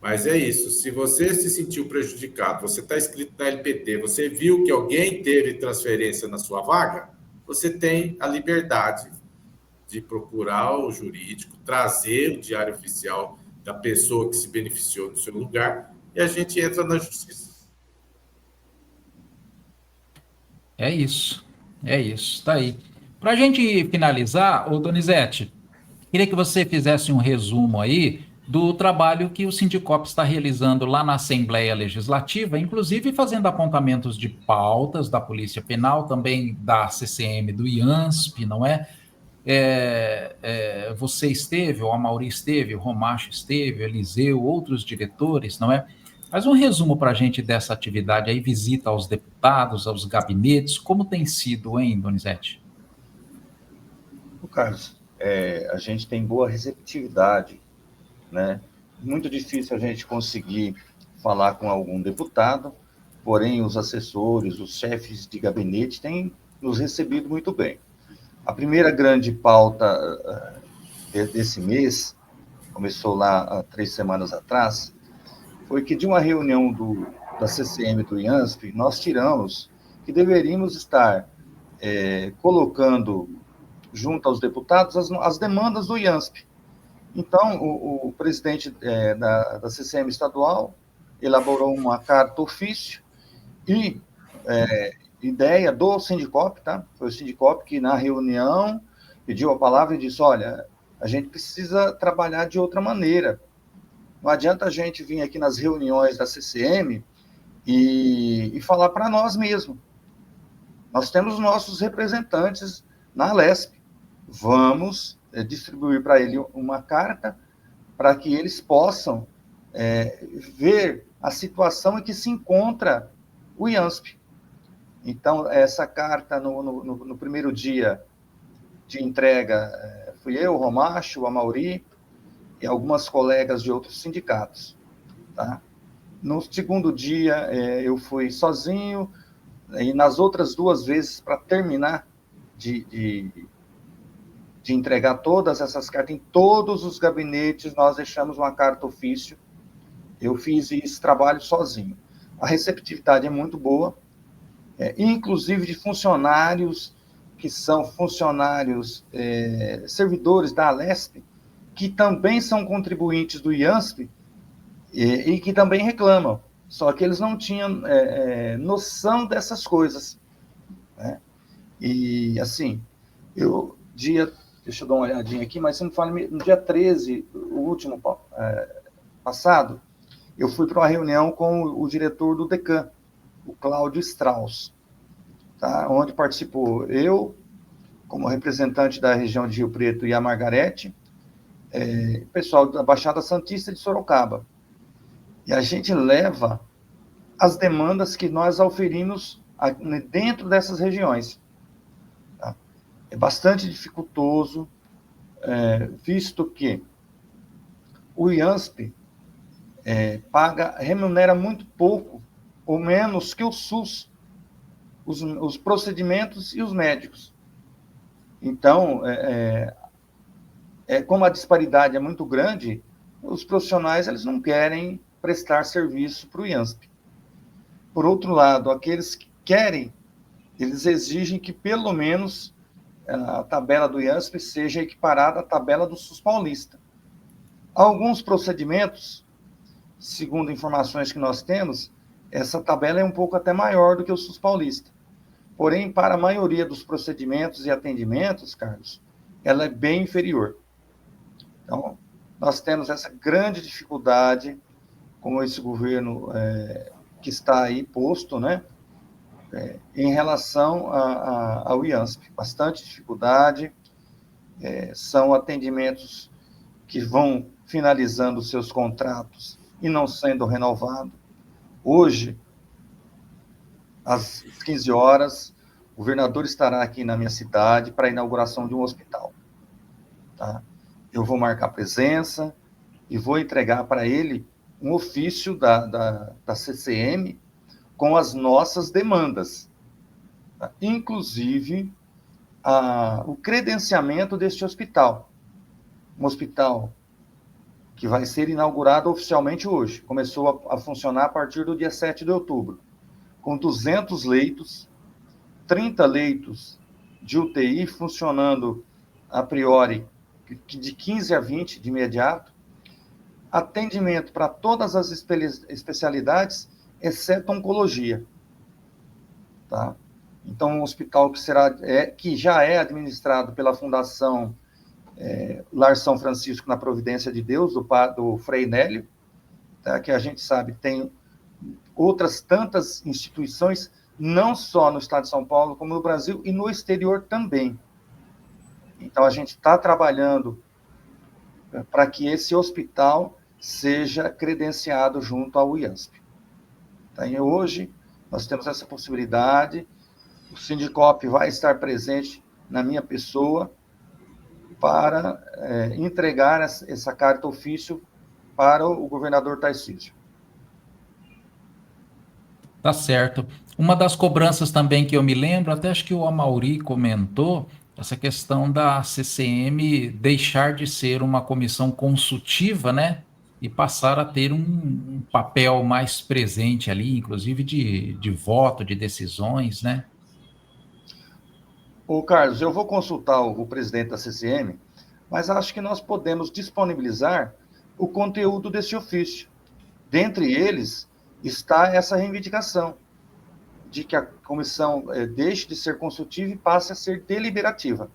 Mas é isso, se você se sentiu prejudicado, você está inscrito na LPT, você viu que alguém teve transferência na sua vaga, você tem a liberdade de procurar o jurídico, trazer o diário oficial da pessoa que se beneficiou do seu lugar e a gente entra na justiça. É isso, tá aí. Para a gente finalizar, ô Donizete, queria que você fizesse um resumo aí do trabalho que o Sindicop está realizando lá na Assembleia Legislativa, inclusive fazendo apontamentos de pautas da Polícia Penal, também da CCM do IANSP, não é? Você esteve, o Amaury esteve, o Romacho esteve, o Eliseu, outros diretores, não é? Faz um resumo para a gente dessa atividade aí, visita aos deputados, aos gabinetes, como tem sido, hein, Donizete? Carlos, a gente tem boa receptividade, né? Muito difícil a gente conseguir falar com algum deputado, porém os assessores, os chefes de gabinete têm nos recebido muito bem. A primeira grande pauta desse mês, começou lá há 3 semanas atrás, foi que de uma reunião da CCM do IANSP, nós tiramos que deveríamos estar colocando junto aos deputados as demandas do IANSP. Então, o presidente da CCM estadual elaborou uma carta ofício e ideia do Sindicop, tá? Foi o Sindicop que, na reunião, pediu a palavra e disse, olha, a gente precisa trabalhar de outra maneira. Não adianta a gente vir aqui nas reuniões da CCM e falar para nós mesmos. Nós temos nossos representantes na Alesp. Vamos distribuir para ele uma carta para que eles possam ver a situação em que se encontra o IANSP. Então, essa carta, no primeiro dia de entrega, fui eu, o Romacho, o Amaury e algumas colegas de outros sindicatos. Tá? No segundo dia, eu fui sozinho, e nas outras 2 vezes, para terminar de entregar todas essas cartas, em todos os gabinetes, nós deixamos uma carta ofício. Eu fiz esse trabalho sozinho. A receptividade é muito boa, inclusive de funcionários que são funcionários servidores da Alesp, que também são contribuintes do IANSP e que também reclamam, só que eles não tinham noção dessas coisas. Né? E, assim, deixa eu dar uma olhadinha aqui, mas você me fala, no dia 13, o último passado, eu fui para uma reunião com o diretor do DECAM, o Cláudio Strauss, tá? Onde participou eu, como representante da região de Rio Preto, e a Margarete, pessoal da Baixada Santista de Sorocaba. E a gente leva as demandas que nós auferimos dentro dessas regiões. Tá? É bastante dificultoso, visto que o IANSP remunera muito pouco, ou menos que o SUS, os procedimentos e os médicos. Então, como a disparidade é muito grande, os profissionais eles não querem prestar serviço para o IANSP. Por outro lado, aqueles que querem, eles exigem que, pelo menos, a tabela do IANSP seja equiparada à tabela do SUS paulista. Alguns procedimentos, segundo informações que nós temos, essa tabela é um pouco até maior do que o SUS paulista. Porém, para a maioria dos procedimentos e atendimentos, Carlos, ela é bem inferior. Então, nós temos essa grande dificuldade, como esse governo que está aí posto, né, em relação ao IANSP. Bastante dificuldade, são atendimentos que vão finalizando seus contratos e não sendo renovados. Hoje, às 15 horas, o governador estará aqui na minha cidade para a inauguração de um hospital. Tá? Eu vou marcar presença e vou entregar para ele um ofício da CCM com as nossas demandas, tá? Inclusive o credenciamento deste hospital. Um hospital que vai ser inaugurado oficialmente hoje. Começou a funcionar a partir do dia 7 de outubro, com 200 leitos, 30 leitos de UTI funcionando a priori de 15 a 20 de imediato, atendimento para todas as especialidades, exceto oncologia. Tá? Então, um hospital que já é administrado pela Fundação Lar São Francisco na Providência de Deus, do Frei Nélio, tá? Que a gente sabe tem outras tantas instituições, não só no estado de São Paulo, como no Brasil e no exterior também. Então, a gente está trabalhando para que esse hospital seja credenciado junto ao IANSP. Tá? E hoje, nós temos essa possibilidade, o Sindicop vai estar presente na minha pessoa para entregar essa carta ofício para o governador Tarcísio. Tá certo. Uma das cobranças também que eu me lembro, até acho que o Amauri comentou, essa questão da CCM deixar de ser uma comissão consultiva, né? E passar a ter um papel mais presente ali, inclusive de voto, de decisões, né? Ô, Carlos, eu vou consultar o presidente da CCM, mas acho que nós podemos disponibilizar o conteúdo desse ofício. Dentre eles está essa reivindicação de que a comissão deixe de ser consultiva e passe a ser deliberativa.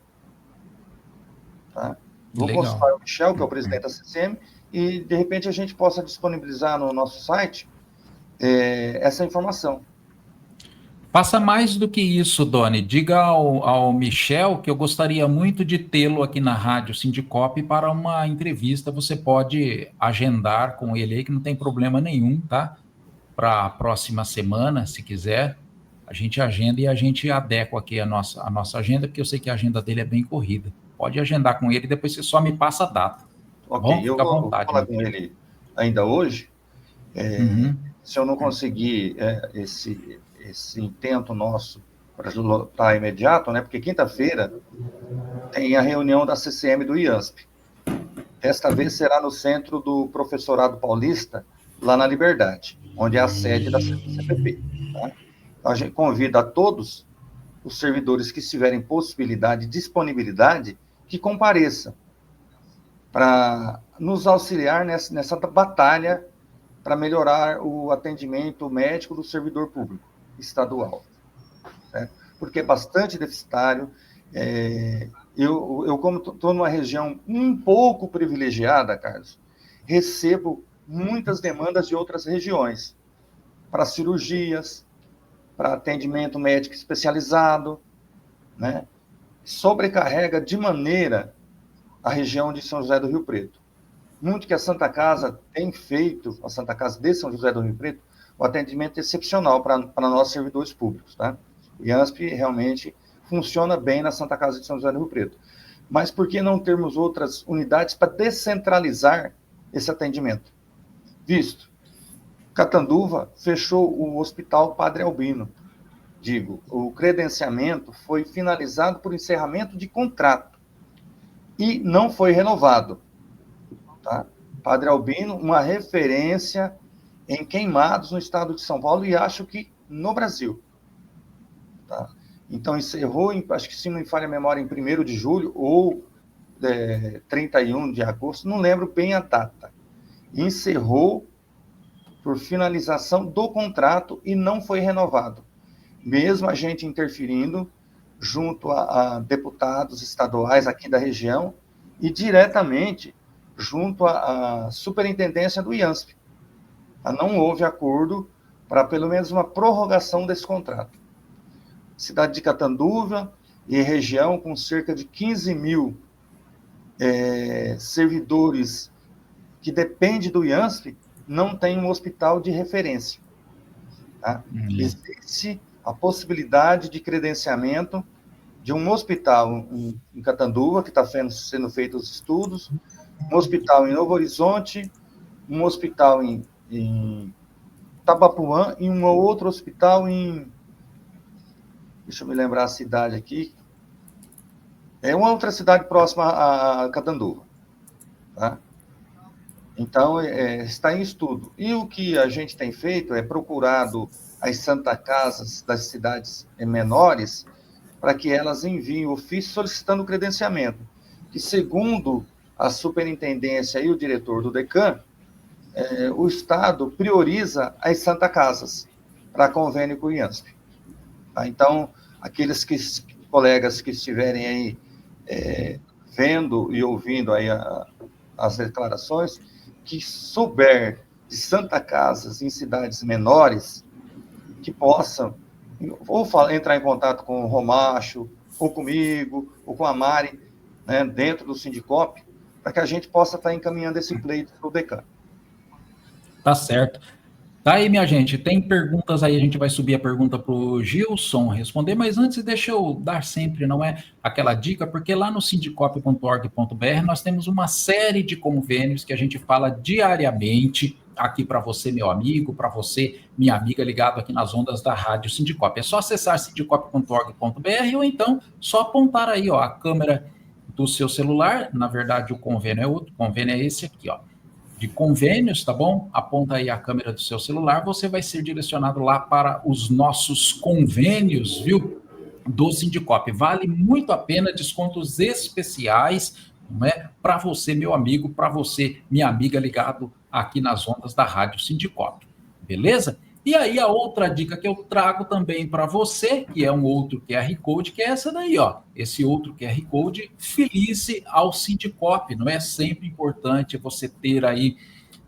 Tá? Vou consultar o Michel, que é o presidente da CCM, e, de repente, a gente possa disponibilizar no nosso site essa informação. Faça mais do que isso, Doni. Diga ao Michel que eu gostaria muito de tê-lo aqui na Rádio Sindicop para uma entrevista. Você pode agendar com ele aí, que não tem problema nenhum, tá? Para a próxima semana, se quiser, a gente agenda e a gente adequa aqui a nossa agenda, porque eu sei que a agenda dele é bem corrida. Pode agendar com ele, depois você só me passa a data. Ok, bom? Eu vou falar com ele ainda hoje. Se eu não conseguir esse intento nosso para lutar imediato, né? Porque quinta-feira tem a reunião da CCM do IANSP. Desta vez será no centro do Professorado Paulista, lá na Liberdade, onde é a sede da CPP. Tá? Então, a gente convida a todos os servidores que tiverem possibilidade e disponibilidade que compareçam para nos auxiliar nessa batalha para melhorar o atendimento médico do servidor público estadual. Certo? Porque é bastante deficitário. Eu como estou numa região um pouco privilegiada, Carlos, recebo muitas demandas de outras regiões, para cirurgias, para atendimento médico especializado, né? Sobrecarrega de maneira a região de São José do Rio Preto. Muito que a Santa Casa tem feito, a Santa Casa de São José do Rio Preto, um atendimento excepcional para nossos servidores públicos, tá? O IANSP realmente funciona bem na Santa Casa de São José do Rio Preto. Mas por que não termos outras unidades para descentralizar esse atendimento? Visto, Catanduva fechou o Hospital Padre Albino. O credenciamento foi finalizado por encerramento de contrato e não foi renovado. Tá? Padre Albino, uma referência em queimados no estado de São Paulo e acho que no Brasil. Tá? Então, encerrou, acho que se não me falha a memória, em 1º de julho ou 31 de agosto, não lembro bem a data. Encerrou por finalização do contrato e não foi renovado. Mesmo a gente interferindo junto a deputados estaduais aqui da região e diretamente junto à superintendência do IANSP. Não houve acordo para pelo menos uma prorrogação desse contrato. Cidade de Catanduva e região com cerca de 15 mil servidores que dependem do IANSP, não tem um hospital de referência. Tá? Existe a possibilidade de credenciamento de um hospital em Catanduva, que está sendo feito os estudos, um hospital em Novo Horizonte, um hospital em Tabapuã e um outro hospital em... Deixa eu me lembrar a cidade aqui. É uma outra cidade próxima a Catanduva. Tá? Então, está em estudo. E o que a gente tem feito é procurado as Santa Casas das cidades menores para que elas enviem ofício solicitando o credenciamento, que segundo a superintendência e o diretor do DECAM, o Estado prioriza as Santa Casas para convênio com o IANSP. Tá? Então, aqueles colegas que estiverem aí vendo e ouvindo aí as declarações, que souber de Santa Casas em cidades menores, que possam ou entrar em contato com o Romacho, ou comigo, ou com a Mari, né, dentro do Sindicop, para que a gente possa estar encaminhando esse pleito para o DECAM. Tá certo. Tá aí, minha gente, tem perguntas aí, a gente vai subir a pergunta para o Gilson responder, mas antes deixa eu dar sempre, não é, aquela dica, porque lá no sindicop.org.br nós temos uma série de convênios que a gente fala diariamente aqui para você, meu amigo, para você, minha amiga, ligado aqui nas ondas da Rádio Sindicop. É só acessar sindicop.org.br ou então só apontar aí, ó, a câmera do seu celular, na verdade o convênio é outro, o convênio é esse aqui, ó, de convênios, tá bom? Aponta aí a câmera do seu celular, você vai ser direcionado lá para os nossos convênios, viu? Do Sindicop. Vale muito a pena, descontos especiais, não é? Para você, meu amigo, para você, minha amiga, ligado aqui nas ondas da Rádio Sindicop. Beleza? E aí a outra dica que eu trago também para você, que é um outro QR Code, que é essa daí, ó. Esse outro QR Code, filice ao Sindicop. Não é sempre importante você ter aí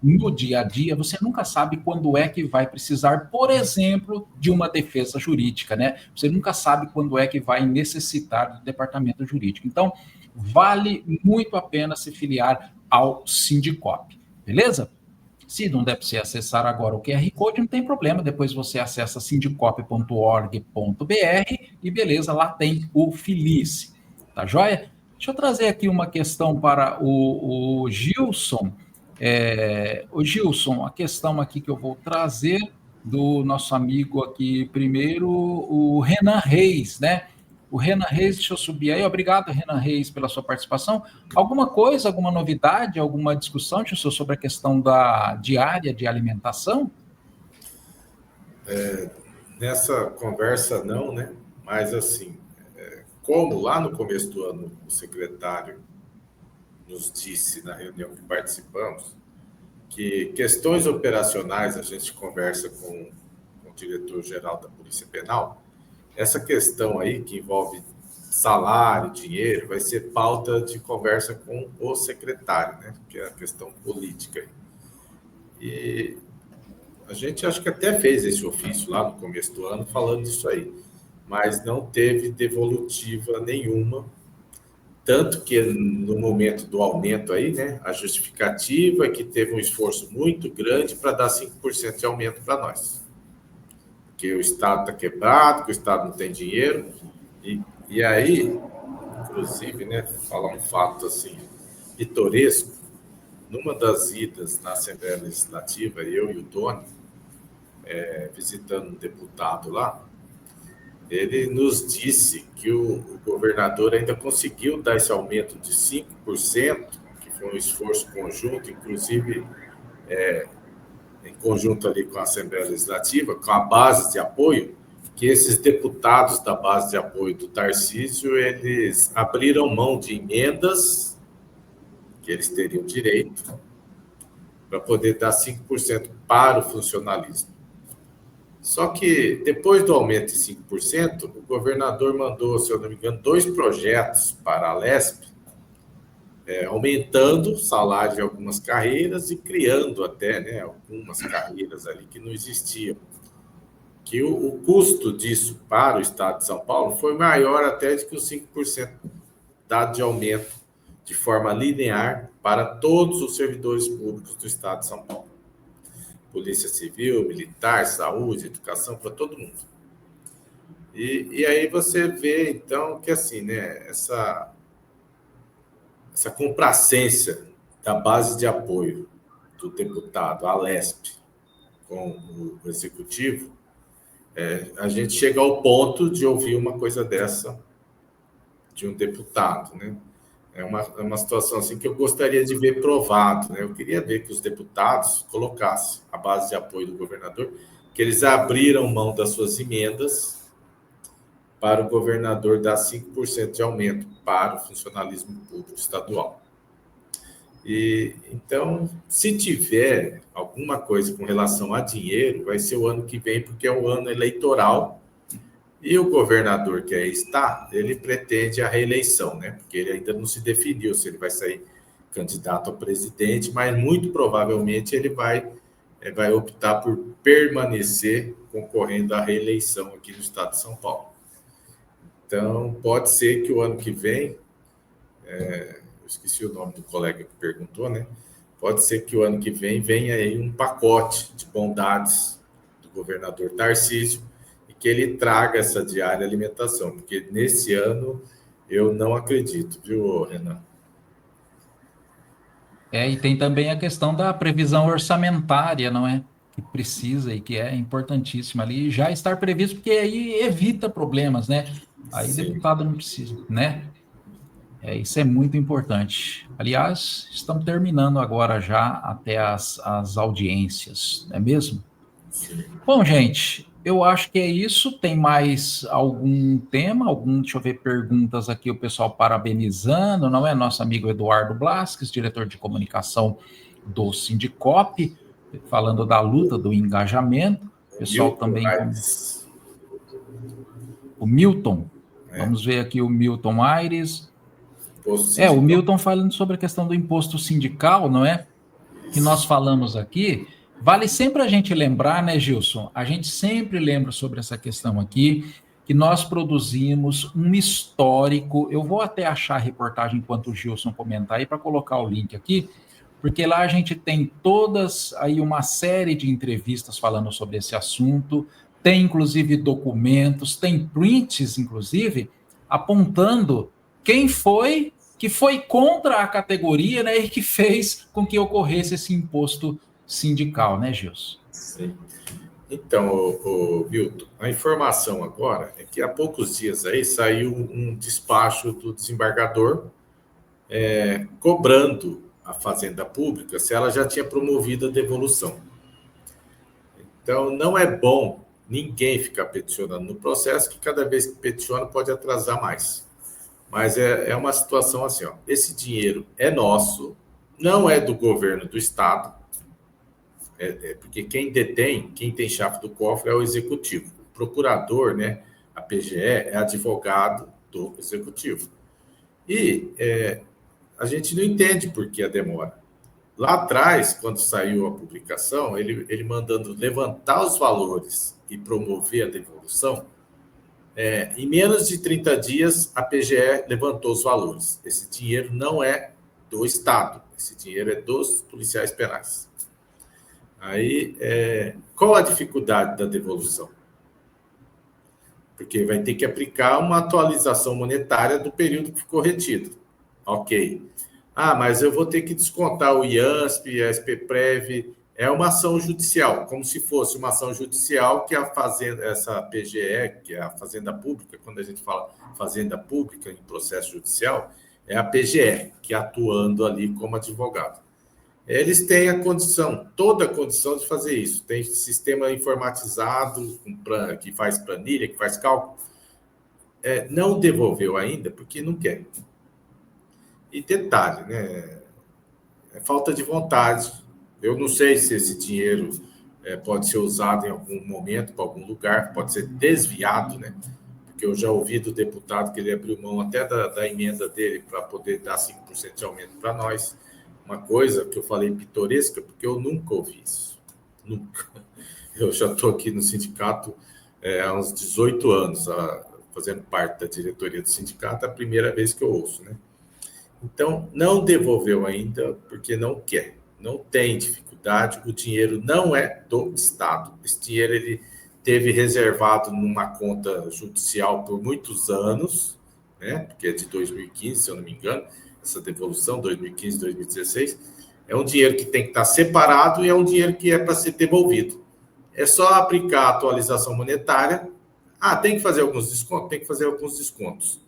no dia a dia, você nunca sabe quando é que vai precisar, por exemplo, de uma defesa jurídica, né? Você nunca sabe quando é que vai necessitar do departamento jurídico. Então, vale muito a pena se filiar ao Sindicop, beleza? Se não der para você acessar agora o QR Code, não tem problema, depois você acessa sindicop.org.br e beleza, lá tem o Filice, tá joia? Deixa eu trazer aqui uma questão para o Gilson. O Gilson, a questão aqui que eu vou trazer do nosso amigo aqui primeiro, o Renan Reis, né? O Renan Reis, deixa eu subir aí. Obrigado, Renan Reis, pela sua participação. Alguma coisa, alguma novidade, alguma discussão, Gilson, sobre a questão da diária de alimentação? Nessa conversa não, né? Mas assim, como lá no começo do ano o secretário nos disse na reunião que participamos, que questões operacionais a gente conversa com o diretor-geral da Polícia Penal. Essa questão aí, que envolve salário, dinheiro, vai ser pauta de conversa com o secretário, né? Que é a questão política. E a gente acho que até fez esse ofício lá no começo do ano falando disso aí, mas não teve devolutiva nenhuma, tanto que no momento do aumento aí, né? A justificativa é que teve um esforço muito grande para dar 5% de aumento para nós. Que o Estado está quebrado, que o Estado não tem dinheiro, e aí, inclusive, né, falar um fato assim, pitoresco, numa das idas na Assembleia Legislativa, eu e o Tony, visitando um deputado lá, ele nos disse que o governador ainda conseguiu dar esse aumento de 5%, que foi um esforço conjunto, inclusive em conjunto ali com a Assembleia Legislativa, com a base de apoio, que esses deputados da base de apoio do Tarcísio, eles abriram mão de emendas, que eles teriam direito, para poder dar 5% para o funcionalismo. Só que, depois do aumento de 5%, o governador mandou, se eu não me engano, 2 projetos para a Lesp, aumentando o salário de algumas carreiras e criando até, né, algumas carreiras ali que não existiam. Que o custo disso para o Estado de São Paulo foi maior até do que os 5% dado de aumento de forma linear para todos os servidores públicos do Estado de São Paulo. Polícia Civil, Militar, Saúde, Educação, para todo mundo. E aí você vê, então, que assim, né, essa complacência da base de apoio do deputado Alesp com o Executivo, a gente chega ao ponto de ouvir uma coisa dessa de um deputado, né? É uma situação assim que eu gostaria de ver provado, né? Eu queria ver que os deputados colocassem a base de apoio do governador, que eles abriram mão das suas emendas para o governador dar 5% de aumento para o funcionalismo público estadual. E então, se tiver alguma coisa com relação a dinheiro, vai ser o ano que vem, porque é um ano eleitoral. E o governador que aí está, ele pretende a reeleição, né? Porque ele ainda não se definiu se ele vai sair candidato a presidente, mas muito provavelmente ele vai optar por permanecer concorrendo à reeleição aqui no estado de São Paulo. Então, pode ser que o ano que vem, eu esqueci o nome do colega que perguntou, né? Pode ser que o ano que vem venha aí um pacote de bondades do governador Tarcísio, que ele traga essa diária alimentação, porque nesse ano eu não acredito, viu, Renan? E tem também a questão da previsão orçamentária, não é? Que precisa e que é importantíssima ali, já estar previsto, porque aí evita problemas, né? Aí o deputado não precisa, né? Isso é muito importante. Aliás, estamos terminando agora já até as audiências, não é mesmo? Sim. Bom, gente, eu acho que é isso. Tem mais algum tema? Deixa eu ver perguntas aqui, o pessoal parabenizando, não é? Nosso amigo Eduardo Blasques, diretor de comunicação do Sindicop, falando da luta, do engajamento. O pessoal Milton também... Aires. O Milton. Vamos ver aqui o Milton Aires. O Milton falando sobre a questão do imposto sindical, não é? Que nós falamos aqui. Vale sempre a gente lembrar, né, Gilson? A gente sempre lembra sobre essa questão aqui, que nós produzimos um histórico. Eu vou até achar a reportagem enquanto o Gilson comentar aí para colocar o link aqui, porque lá a gente tem todas aí uma série de entrevistas falando sobre esse assunto, tem inclusive documentos, tem prints, inclusive, apontando quem foi que foi contra a categoria, né, e que fez com que ocorresse esse imposto sindical, né, Gilson? Sim. Então, Milton, a informação agora é que há poucos dias aí saiu um despacho do desembargador cobrando a Fazenda Pública se ela já tinha promovido a devolução. Então, não é bom ninguém ficar peticionando no processo, que cada vez que peticiona pode atrasar mais. Mas é uma situação assim, ó, esse dinheiro é nosso, não é do governo do Estado, porque quem tem chave do cofre é o Executivo. O procurador, né, a PGE, é advogado do Executivo. E a gente não entende por que a demora. Lá atrás, quando saiu a publicação, ele mandando levantar os valores e promover a devolução, em menos de 30 dias, a PGE levantou os valores. Esse dinheiro não é do Estado, esse dinheiro é dos policiais penais. Aí, qual a dificuldade da devolução? Porque vai ter que aplicar uma atualização monetária do período que ficou retido. Ok. Mas eu vou ter que descontar o IANSP, a SPPREV. É uma ação judicial, como se fosse uma ação judicial que a Fazenda, essa PGE, que é a Fazenda Pública, quando a gente fala Fazenda Pública em processo judicial, é a PGE, que atuando ali como advogado. Eles têm a condição, toda a condição de fazer isso. Tem sistema informatizado, que faz planilha, que faz cálculo. Não devolveu ainda, porque não quer. E detalhe, né? É falta de vontade. Eu não sei se esse dinheiro pode ser usado em algum momento, para algum lugar, pode ser desviado, né? Porque porque eu já ouvi do deputado que ele abriu mão até da emenda dele para poder dar 5% de aumento para nós. Uma coisa que eu falei pitoresca, porque eu nunca ouvi isso. Nunca. Eu já estou aqui no sindicato há uns 18 anos, fazendo parte da diretoria do sindicato, é a primeira vez que eu ouço, né? Então, não devolveu ainda, porque não quer. Não tem dificuldade, o dinheiro não é do Estado. Esse dinheiro ele teve reservado numa conta judicial por muitos anos, né? Porque é de 2015, se eu não me engano, essa devolução, 2015, 2016, é um dinheiro que tem que estar separado e é um dinheiro que é para ser devolvido. É só aplicar a atualização monetária. Tem que fazer alguns descontos? Tem que fazer alguns descontos.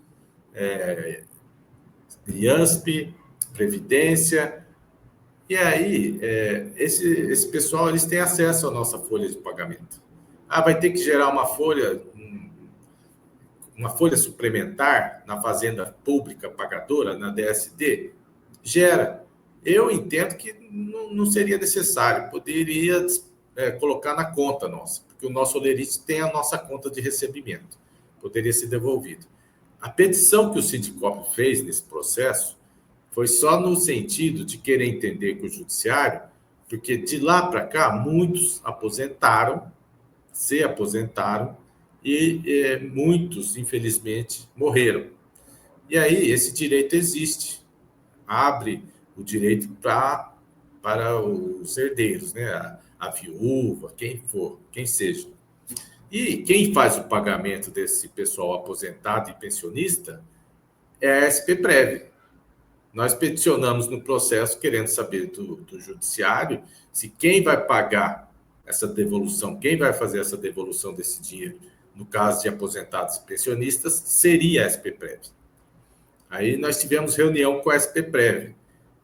IANSP, Previdência. E aí, esse pessoal, eles têm acesso à nossa folha de pagamento. Vai ter que gerar uma folha suplementar na Fazenda Pública Pagadora, na DST? Gera. Eu entendo que não seria necessário, poderia colocar na conta nossa, porque o nosso olerite tem a nossa conta de recebimento, poderia ser devolvido. A petição que o Sindicop fez nesse processo foi só no sentido de querer entender com o judiciário, porque de lá para cá, muitos se aposentaram, e muitos, infelizmente, morreram. E aí, esse direito existe. Abre o direito para os herdeiros, né? A viúva, quem for, quem seja. E quem faz o pagamento desse pessoal aposentado e pensionista é a SPPrev. Nós peticionamos no processo, querendo saber do judiciário, se quem vai pagar essa devolução, quem vai fazer essa devolução desse dinheiro, no caso de aposentados e pensionistas, seria a SPPrev. Aí nós tivemos reunião com a SPPrev.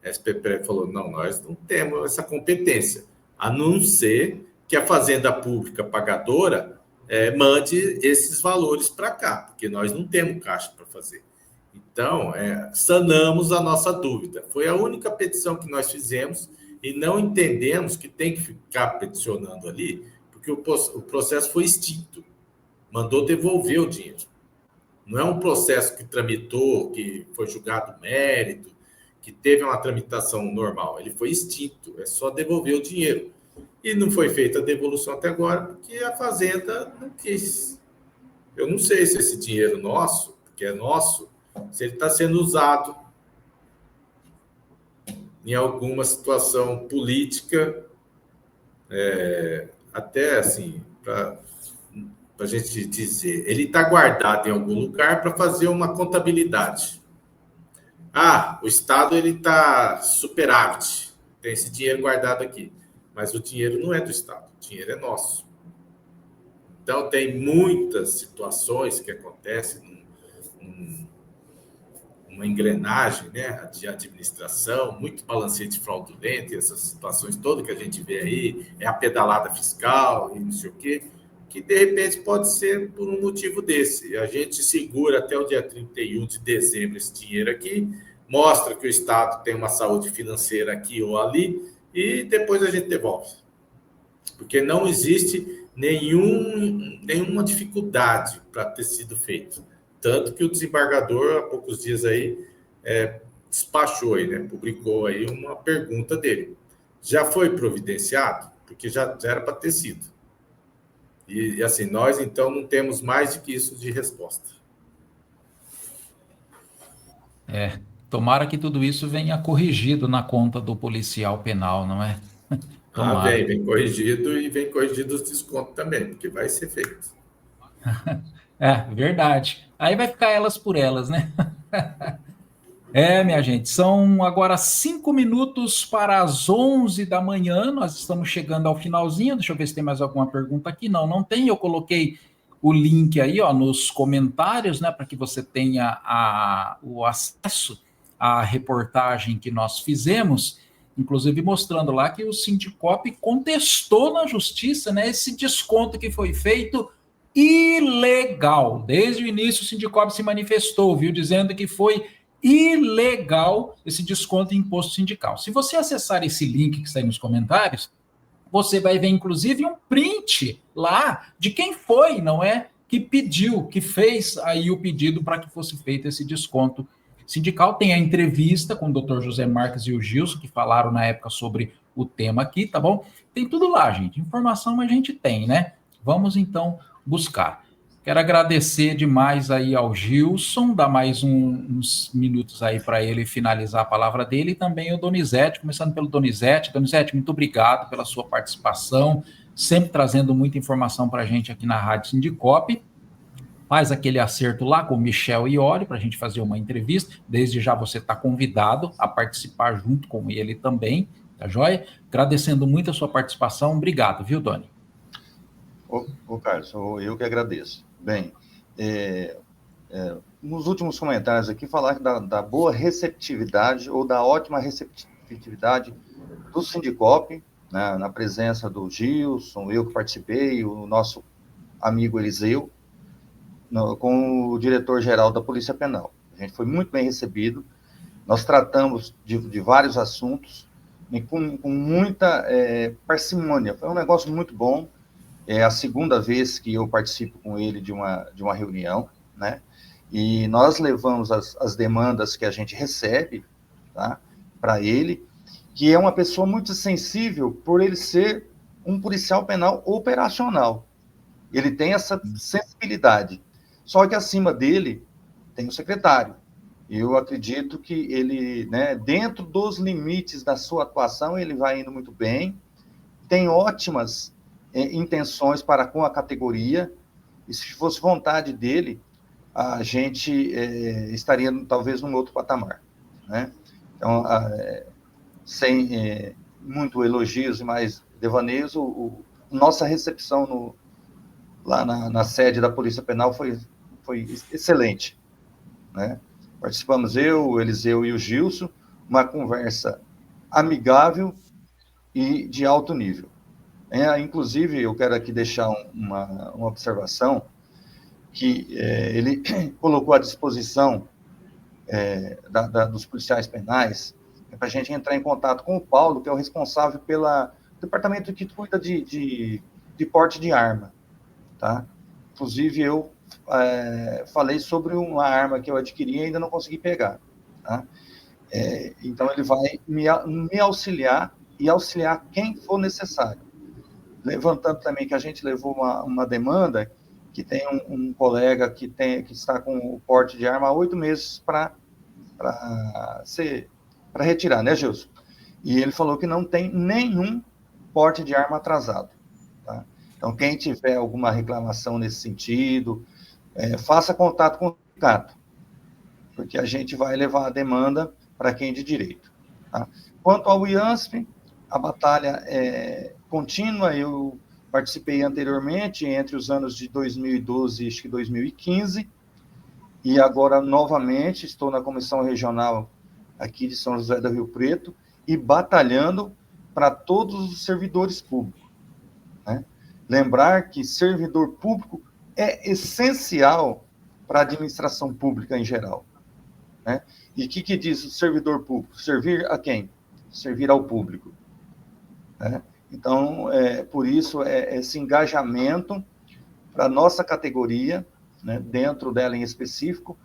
A SPPrev falou, não, nós não temos essa competência, a não ser que a Fazenda Pública Pagadora mande esses valores para cá, porque nós não temos caixa para fazer. Então, sanamos a nossa dúvida. Foi a única petição que nós fizemos e não entendemos que tem que ficar peticionando ali, porque o processo foi extinto. Mandou devolver o dinheiro. Não é um processo que tramitou, que foi julgado mérito, que teve uma tramitação normal. Ele foi extinto, é só devolver o dinheiro. E não foi feita a devolução até agora, porque a Fazenda não quis. Eu não sei se esse dinheiro nosso, que é nosso, se ele está sendo usado em alguma situação política, até assim, para a gente dizer, ele está guardado em algum lugar para fazer uma contabilidade. O Estado está superávit, tem esse dinheiro guardado aqui, mas o dinheiro não é do Estado, o dinheiro é nosso. Então, tem muitas situações que acontecem uma engrenagem, né, de administração, muito balancete fraudulento, essas situações todas que a gente vê aí, a pedalada fiscal e não sei o quê, que de repente pode ser por um motivo desse. A gente segura até o dia 31 de dezembro esse dinheiro aqui, mostra que o Estado tem uma saúde financeira aqui ou ali, e depois a gente devolve. Porque não existe nenhuma dificuldade para ter sido feito. Tanto que o desembargador, há poucos dias aí, despachou aí, né? Publicou aí uma pergunta dele. Já foi providenciado? Porque já era para ter sido. E assim, nós então não temos mais do que isso de resposta. Tomara que tudo isso venha corrigido na conta do policial penal, não é? Vem corrigido e vem corrigido os descontos também, porque vai ser feito. Verdade. Aí vai ficar elas por elas, né? Minha gente, são agora 5 minutos para as 11 da manhã, nós estamos chegando ao finalzinho, deixa eu ver se tem mais alguma pergunta aqui. Não tem, eu coloquei o link aí, nos comentários, né, para que você tenha o acesso à reportagem que nós fizemos, inclusive mostrando lá que o Sindicop contestou na justiça, né, esse desconto que foi feito ilegal. Desde o início o Sindicop se manifestou, dizendo que foi ilegal esse desconto em imposto sindical. Se você acessar esse link que está aí nos comentários, você vai ver, inclusive, um print lá de quem foi, não é? que pediu, que fez aí o pedido para que fosse feito esse desconto sindical. Tem a entrevista com o Dr. José Marques e o Gilson, que falaram na época sobre o tema aqui, tá bom? Tem tudo lá, gente. Informação a gente tem, né? Vamos, então, buscar. Quero agradecer demais aí ao Gilson, dar mais uns minutos aí para ele finalizar a palavra dele, e também o Donizete, começando pelo Donizete. Donizete, muito obrigado pela sua participação, sempre trazendo muita informação para a gente aqui na Rádio Sindicop. Faz aquele acerto lá com o Michel Iori para a gente fazer uma entrevista. Desde já você está convidado a participar junto com ele também, tá joia? Agradecendo muito a sua participação. Obrigado, viu, Doni? Ô Carlos, eu que agradeço. Bem, nos últimos comentários aqui, falar da boa receptividade ou da ótima receptividade do Sindicop, né, na presença do Gilson, eu que participei, o nosso amigo Eliseu, com o diretor-geral da Polícia Penal. A gente foi muito bem recebido, nós tratamos de vários assuntos, e com muita parcimônia. Foi um negócio muito bom. É a segunda vez que eu participo com ele de uma reunião, né? E nós levamos as demandas que a gente recebe, tá, para ele, que é uma pessoa muito sensível por ele ser um policial penal operacional. Ele tem essa sensibilidade. Só que acima dele tem o secretário. Eu acredito que ele, né, dentro dos limites da sua atuação, ele vai indo muito bem, tem ótimas intenções para com a categoria, e se fosse vontade dele, a gente estaria talvez num outro patamar, né? Então, sem muito elogios e mais devaneios, nossa recepção lá na sede da Polícia Penal foi excelente, né? Participamos o Eliseu e o Gilson, uma conversa amigável e de alto nível. Inclusive, eu quero aqui deixar uma observação, que ele colocou à disposição dos policiais penais, para a gente entrar em contato com o Paulo, que é o responsável pelo departamento que cuida de porte de arma, tá? Inclusive, eu falei sobre uma arma que eu adquiri e ainda não consegui pegar, tá? Então, ele vai me auxiliar e auxiliar quem for necessário. Levantando também que a gente levou uma demanda que tem um colega que está com o porte de arma há 8 meses para retirar, né, Gilson? E ele falou que não tem nenhum porte de arma atrasado, tá? Então, quem tiver alguma reclamação nesse sentido, faça contato com o sindicato, porque a gente vai levar a demanda para quem de direito, tá? Quanto ao IANSP, a batalha é contínua. Eu participei anteriormente, entre os anos de 2012 e 2015, e agora, novamente, estou na Comissão Regional aqui de São José do Rio Preto, e batalhando para todos os servidores públicos, né? Lembrar que servidor público é essencial para a administração pública em geral, né? E o que diz o servidor público? Servir a quem? Servir ao público, né? Então, por isso, esse engajamento para a nossa categoria, né, dentro dela em específico,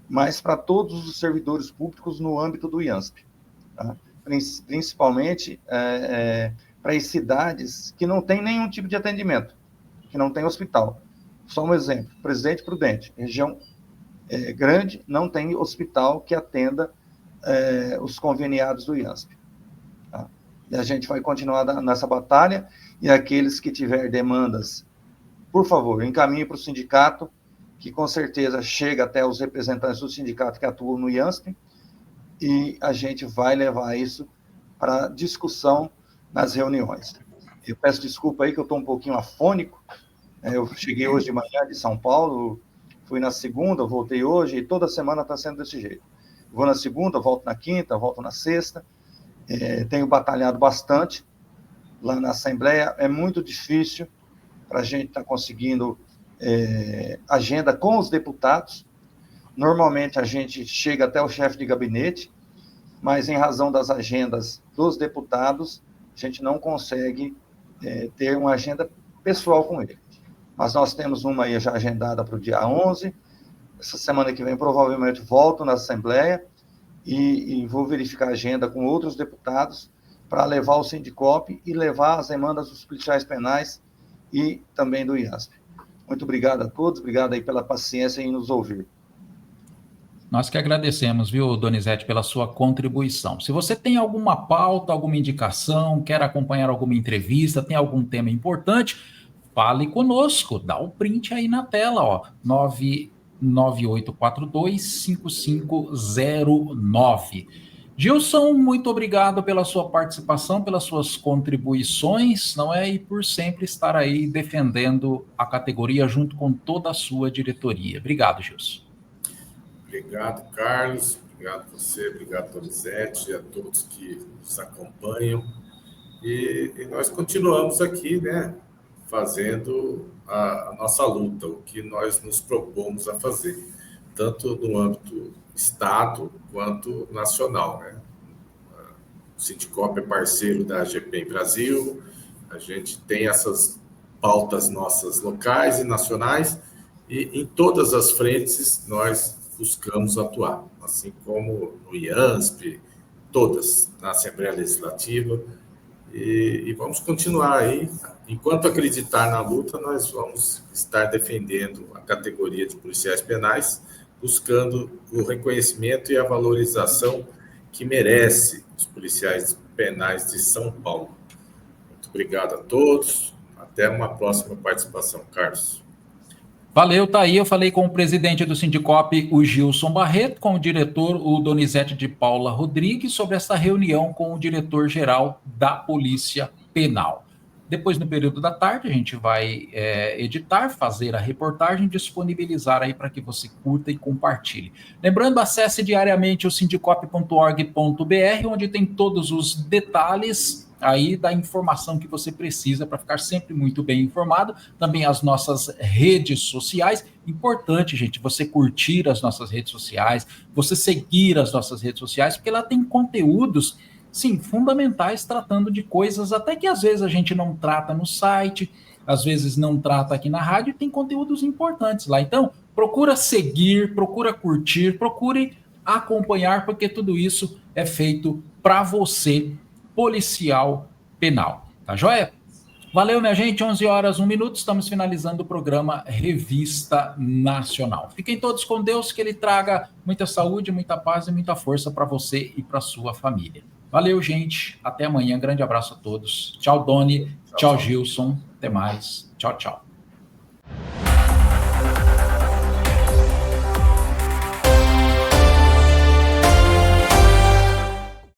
mas para todos os servidores públicos no âmbito do IANSP, tá? Principalmente para as cidades que não têm nenhum tipo de atendimento, que não tem hospital. Só um exemplo, Presidente Prudente, região grande, não tem hospital que atenda os conveniados do IANSP. Tá? E a gente vai continuar nessa batalha, e aqueles que tiverem demandas, por favor, encaminhe para o sindicato, que com certeza chega até os representantes do sindicato que atuam no IANSP, e a gente vai levar isso para discussão nas reuniões. Eu peço desculpa aí que eu estou um pouquinho afônico, eu cheguei hoje de manhã de São Paulo, fui na segunda, voltei hoje, e toda semana está sendo desse jeito. Vou na segunda, volto na quinta, volto na sexta, tenho batalhado bastante lá na Assembleia, é muito difícil para a gente estar conseguindo agenda com os deputados. Normalmente a gente chega até o chefe de gabinete, mas em razão das agendas dos deputados, a gente não consegue ter uma agenda pessoal com ele. mas nós temos uma aí já agendada para o dia 11. Essa semana que vem, provavelmente, volto na Assembleia e vou verificar a agenda com outros deputados para levar o Sindicop e levar as demandas dos policiais penais e também do IASP. Muito obrigado a todos, obrigado aí pela paciência em nos ouvir. Nós que agradecemos, viu, Donizete, pela sua contribuição. Se você tem alguma pauta, alguma indicação, quer acompanhar alguma entrevista, tem algum tema importante, fale conosco, dá o print aí na tela, ó, 99842-5509. Gilson, muito obrigado pela sua participação, pelas suas contribuições, não é? E por sempre estar aí defendendo a categoria junto com toda a sua diretoria. Obrigado, Gilson. Obrigado, Carlos. Obrigado a você, obrigado, Donizete, e a todos que nos acompanham. E nós continuamos aqui, né, fazendo a nossa luta, o que nós nos propomos a fazer, tanto no âmbito Estado quanto nacional, né? O Sindicop é parceiro da AGP Brasil, a gente tem essas pautas nossas locais e nacionais, e em todas as frentes nós buscamos atuar, assim como no IANSP, todas, na Assembleia Legislativa, e vamos continuar aí. Enquanto acreditar na luta, nós vamos estar defendendo a categoria de policiais penais, buscando o reconhecimento e a valorização que merece os policiais penais de São Paulo. Muito obrigado a todos, até uma próxima participação, Carlos. Valeu, tá aí. Eu falei com o presidente do Sindicop, o Gilson Barreto, com o diretor, o Donizete de Paula Rodrigues, sobre essa reunião com o diretor-geral da Polícia Penal. Depois, no período da tarde, a gente vai editar, fazer a reportagem, disponibilizar aí para que você curta e compartilhe. Lembrando, acesse diariamente o sindicop.org.br, onde tem todos os detalhes aí da informação que você precisa para ficar sempre muito bem informado. Também as nossas redes sociais. Importante, gente, você curtir as nossas redes sociais, você seguir as nossas redes sociais, porque lá tem conteúdos, sim, fundamentais, tratando de coisas até que às vezes a gente não trata no site, às vezes não trata aqui na rádio, e tem conteúdos importantes lá. Então, procura seguir, procura curtir, procure acompanhar, porque tudo isso é feito para você, policial penal. Tá joia? Valeu, minha gente. 11h01, estamos finalizando o programa Revista Nacional. Fiquem todos com Deus, que Ele traga muita saúde, muita paz e muita força para você e para sua família. Valeu, gente. Até amanhã. Grande abraço a todos. Tchau, Doni. Tchau, Gilson. Até mais. Tchau, tchau.